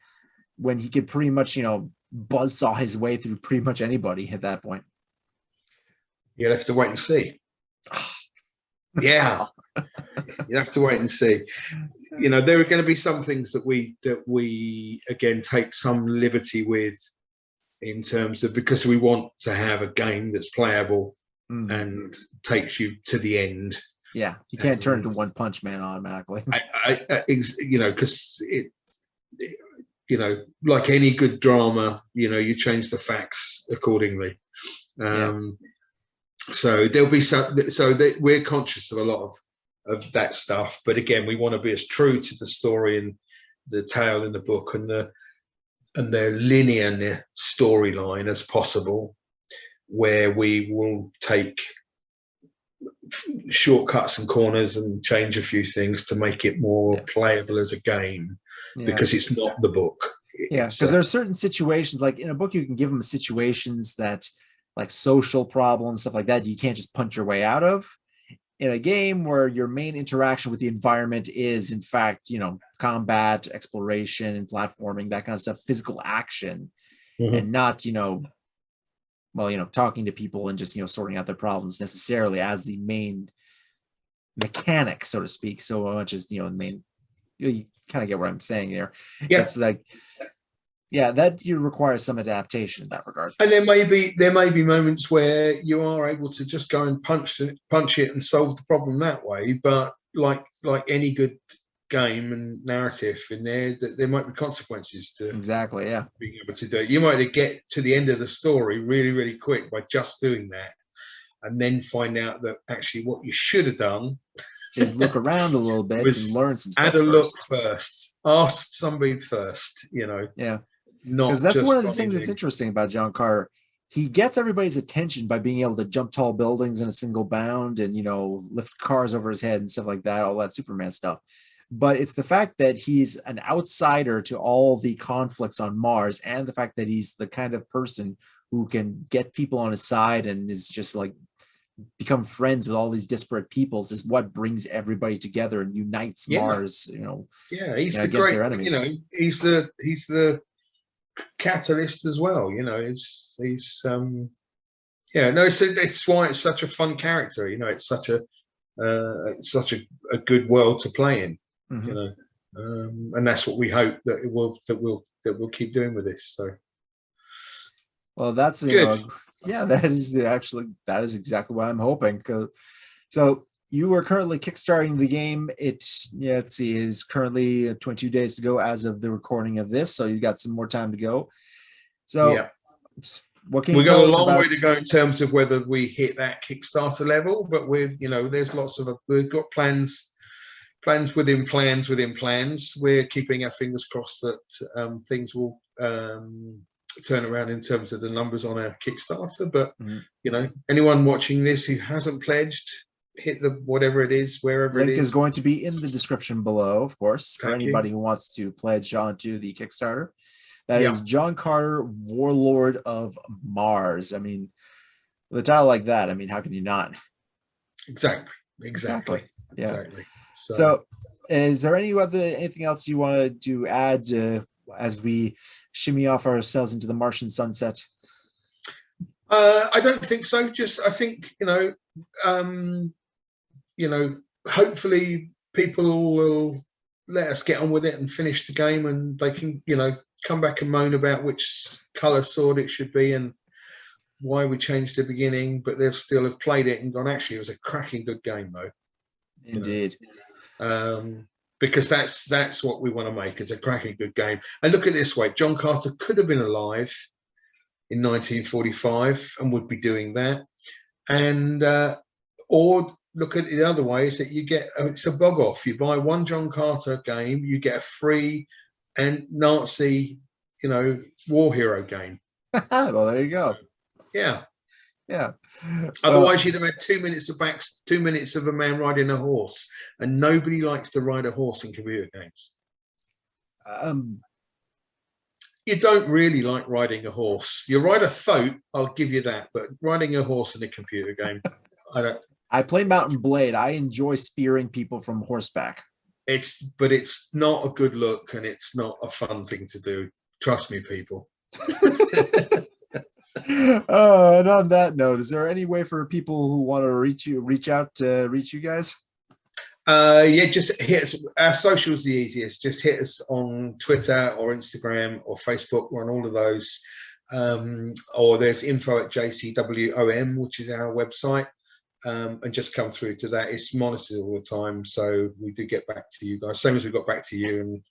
[SPEAKER 1] when he could pretty much, buzzsaw his way through pretty much anybody at that point?
[SPEAKER 2] You'll have to wait and see. Yeah. You have to wait and see. There are going to be some things that we again take some liberty with, in terms of, because we want to have a game that's playable and takes you to the end.
[SPEAKER 1] Yeah, you can't turn into One Punch Man automatically.
[SPEAKER 2] Because like any good drama, you change the facts accordingly. So there'll be we're conscious of a lot of that stuff, but again, we want to be as true to the story and the tale in the book and the linear storyline as possible, where we will take shortcuts and corners and change a few things to make it more playable as a game, because it's not the book.
[SPEAKER 1] Because there are certain situations, like in a book, you can give them situations that, like social problems, stuff like that, you can't just punch your way out of. In a game where your main interaction with the environment is, in fact, combat, exploration, and platforming, that kind of stuff, physical action, and not, talking to people and just, sorting out their problems necessarily as the main mechanic, so to speak, so much as, the main, you kind of get what I'm saying there.
[SPEAKER 2] Yeah.
[SPEAKER 1] It's like, that you require some adaptation in that regard.
[SPEAKER 2] And there may be moments where you are able to just go and punch it and solve the problem that way. But like any good game and narrative in there might be consequences to being able to do it. You might get to the end of the story really, really quick by just doing that, and then find out that actually what you should have done
[SPEAKER 1] is look around a little bit and learn some stuff.
[SPEAKER 2] Add a look first. Ask somebody first.
[SPEAKER 1] Yeah. Because that's one of the things that's interesting about John Carter. He gets everybody's attention by being able to jump tall buildings in a single bound and, lift cars over his head and stuff like that, all that Superman stuff. But it's the fact that he's an outsider to all the conflicts on Mars, and the fact that he's the kind of person who can get people on his side and is just like become friends with all these disparate peoples, is what brings everybody together and unites Mars,
[SPEAKER 2] he's the great, their enemies. He's the catalyst as well. He's Yeah, no, it's why it's such a fun character. It's such a good world to play in.
[SPEAKER 1] Mhm.
[SPEAKER 2] And that's what we hope that we'll keep doing with this. So
[SPEAKER 1] Well, that's
[SPEAKER 2] good.
[SPEAKER 1] yeah, that is exactly what I'm hoping. So you are currently kickstarting the game. Let's see, is currently 22 days to go as of the recording of this. So you got some more time to go. So
[SPEAKER 2] Yeah,
[SPEAKER 1] what can you
[SPEAKER 2] we've got
[SPEAKER 1] tell
[SPEAKER 2] a
[SPEAKER 1] us
[SPEAKER 2] long
[SPEAKER 1] about?
[SPEAKER 2] way to go in terms of whether we hit that Kickstarter level, but there's we've got plans within plans. We're keeping our fingers crossed that things will turn around in terms of the numbers on our Kickstarter. But anyone watching this who hasn't pledged, hit the whatever it is, wherever
[SPEAKER 1] Link
[SPEAKER 2] it
[SPEAKER 1] is
[SPEAKER 2] is.
[SPEAKER 1] going to be in the description below, of course, for
[SPEAKER 2] Thank
[SPEAKER 1] anybody
[SPEAKER 2] you.
[SPEAKER 1] who wants to pledge onto the Kickstarter. That
[SPEAKER 2] Yeah.
[SPEAKER 1] is John Carter, Warlord of Mars. I mean, with a title like that, I mean, how can you not?
[SPEAKER 2] Exactly.
[SPEAKER 1] Yeah.
[SPEAKER 2] Exactly.
[SPEAKER 1] So, is there anything else you wanted to add as we shimmy off ourselves into the Martian sunset?
[SPEAKER 2] I don't think so. I think hopefully people will let us get on with it and finish the game, and they can come back and moan about which color sword it should be and why we changed the beginning, but they'll still have played it and gone, actually, it was a cracking good game though.
[SPEAKER 1] Indeed.
[SPEAKER 2] Because that's what we want to make. It's a cracking good game. And look at it this way, John Carter could have been alive in 1945 and would be doing that. And or look at it the other way, is that you get it's a bug off. You buy one John Carter game, you get a free and Nazi, war hero game.
[SPEAKER 1] Well, there you go.
[SPEAKER 2] Yeah.
[SPEAKER 1] Yeah.
[SPEAKER 2] Otherwise, you'd have had 2 minutes of 2 minutes of a man riding a horse, and nobody likes to ride a horse in computer games. You don't really like riding a horse. You ride a thoat, I'll give you that, but riding a horse in a computer game, I don't.
[SPEAKER 1] I play Mountain Blade. I enjoy spearing people from horseback.
[SPEAKER 2] But it's not a good look, and it's not a fun thing to do. Trust me, people.
[SPEAKER 1] And on that note, is there any way for people who want to reach you guys?
[SPEAKER 2] Just hit us. Our social's the easiest. Just hit us on Twitter or Instagram or Facebook. We're on all of those. Or there's info@jcwom, which is our website. And just come through to that. It's monitored all the time, so we do get back to you guys. Same as we got back to you and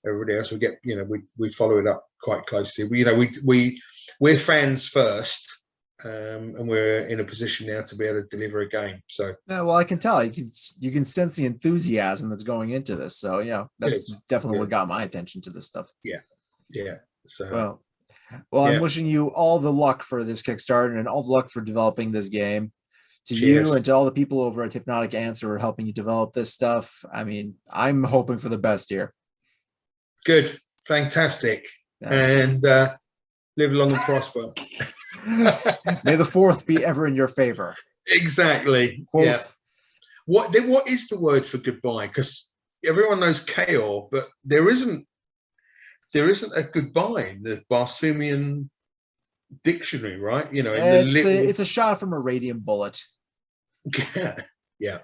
[SPEAKER 2] everybody else. We get, we follow it up quite closely. We're fans first, and we're in a position now to be able to deliver a game. So
[SPEAKER 1] yeah, well, I can tell you can sense the enthusiasm that's going into this. So that's definitely what got my attention to this stuff.
[SPEAKER 2] Yeah. So
[SPEAKER 1] well, I'm wishing you all the luck for this Kickstarter and all the luck for developing this game. To
[SPEAKER 2] Cheers.
[SPEAKER 1] you and to all the people over at Hypnotic Ants who are helping you develop this stuff. I mean, I'm hoping for the best here.
[SPEAKER 2] Good. Fantastic. And live long and prosper.
[SPEAKER 1] May the fourth be ever in your favor.
[SPEAKER 2] Exactly.
[SPEAKER 1] Fourth.
[SPEAKER 2] Yeah. What is the word for goodbye? Because everyone knows chaos, but there isn't a goodbye in the Barsoomian dictionary, right?
[SPEAKER 1] It's a shot from a radium bullet.
[SPEAKER 2] Yeah.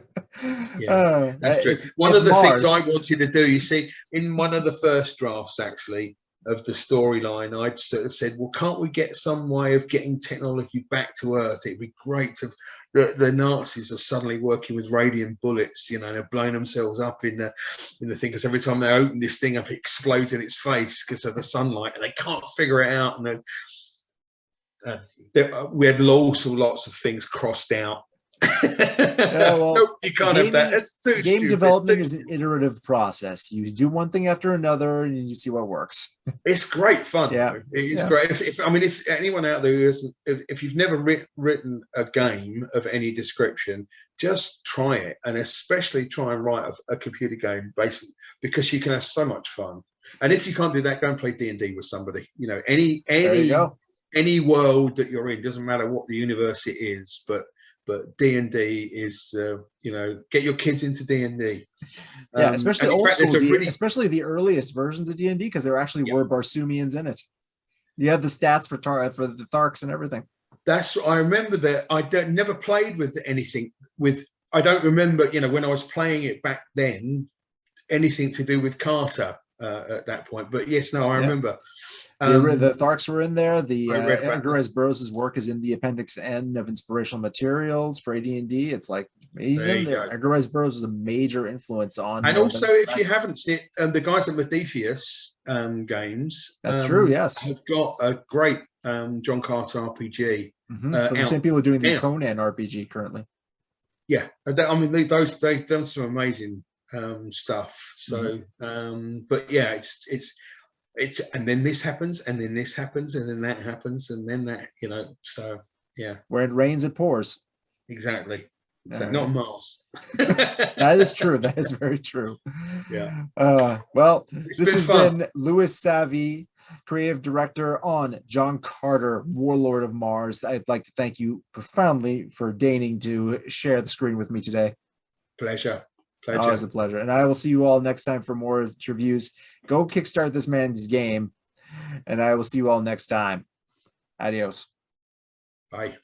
[SPEAKER 2] That's true. One of the things I wanted to do, you see, in one of the first drafts actually of the storyline, I'd sort of said, well, can't we get some way of getting technology back to Earth? It'd be great to the Nazis are suddenly working with radium bullets, they're blowing themselves up in the thing, because every time they open this thing up, it explodes in its face because of the sunlight, and they can't figure it out. And we had lots of things crossed out. Nope, you can't have that. That's too
[SPEAKER 1] game
[SPEAKER 2] stupid.
[SPEAKER 1] Development is an iterative process. You do one thing after another, and you see what works.
[SPEAKER 2] It's great fun.
[SPEAKER 1] Yeah,
[SPEAKER 2] it's great. If anyone out there if you've never written a game of any description, just try it, and especially try and write a computer game, basically, because you can have so much fun. And if you can't do that, go and play D&D with somebody. Any world that you're in, doesn't matter what the universe it is, but D&D is, get your kids into D&D.
[SPEAKER 1] Yeah, especially old school especially the earliest versions of D&D, because there actually were Barsoomians in it. You have the stats for the Tharks and everything.
[SPEAKER 2] That's I remember that I don't never played with anything with. I don't remember, when I was playing it back then, anything to do with Carter at that point. But yes, no, I
[SPEAKER 1] Yeah.
[SPEAKER 2] remember.
[SPEAKER 1] The Tharks were in there. The
[SPEAKER 2] I read about
[SPEAKER 1] Edgar Rice Burroughs' work is in the Appendix N of inspirational materials for AD&D. It's like he's
[SPEAKER 2] There
[SPEAKER 1] in
[SPEAKER 2] you
[SPEAKER 1] there.
[SPEAKER 2] go.
[SPEAKER 1] Edgar Rice Burroughs was a major influence on.
[SPEAKER 2] And
[SPEAKER 1] Northern
[SPEAKER 2] also, if you
[SPEAKER 1] Trends.
[SPEAKER 2] haven't seen the guys at Modiphius Games,
[SPEAKER 1] That's true. Yes,
[SPEAKER 2] have got a great John Carter RPG.
[SPEAKER 1] from the same people doing the Conan RPG currently.
[SPEAKER 2] Yeah, I mean they've done some amazing stuff. So, but yeah, it's and then this happens, and then this happens, and then that happens, and then that, So yeah,
[SPEAKER 1] Where it rains, it pours.
[SPEAKER 2] exactly. So
[SPEAKER 1] Right.
[SPEAKER 2] not Mars.
[SPEAKER 1] That is true. That is very true.
[SPEAKER 2] Yeah.
[SPEAKER 1] Well,
[SPEAKER 2] It's
[SPEAKER 1] this
[SPEAKER 2] been
[SPEAKER 1] has
[SPEAKER 2] fun.
[SPEAKER 1] been Louis Savy, creative director on John Carter, Warlord of Mars. I'd like to thank you profoundly for deigning to share the screen with me today.
[SPEAKER 2] Pleasure.
[SPEAKER 1] Always a pleasure. And I will see you all next time for more reviews. Go kickstart this man's game. And I will see you all next time. Adios.
[SPEAKER 2] Bye.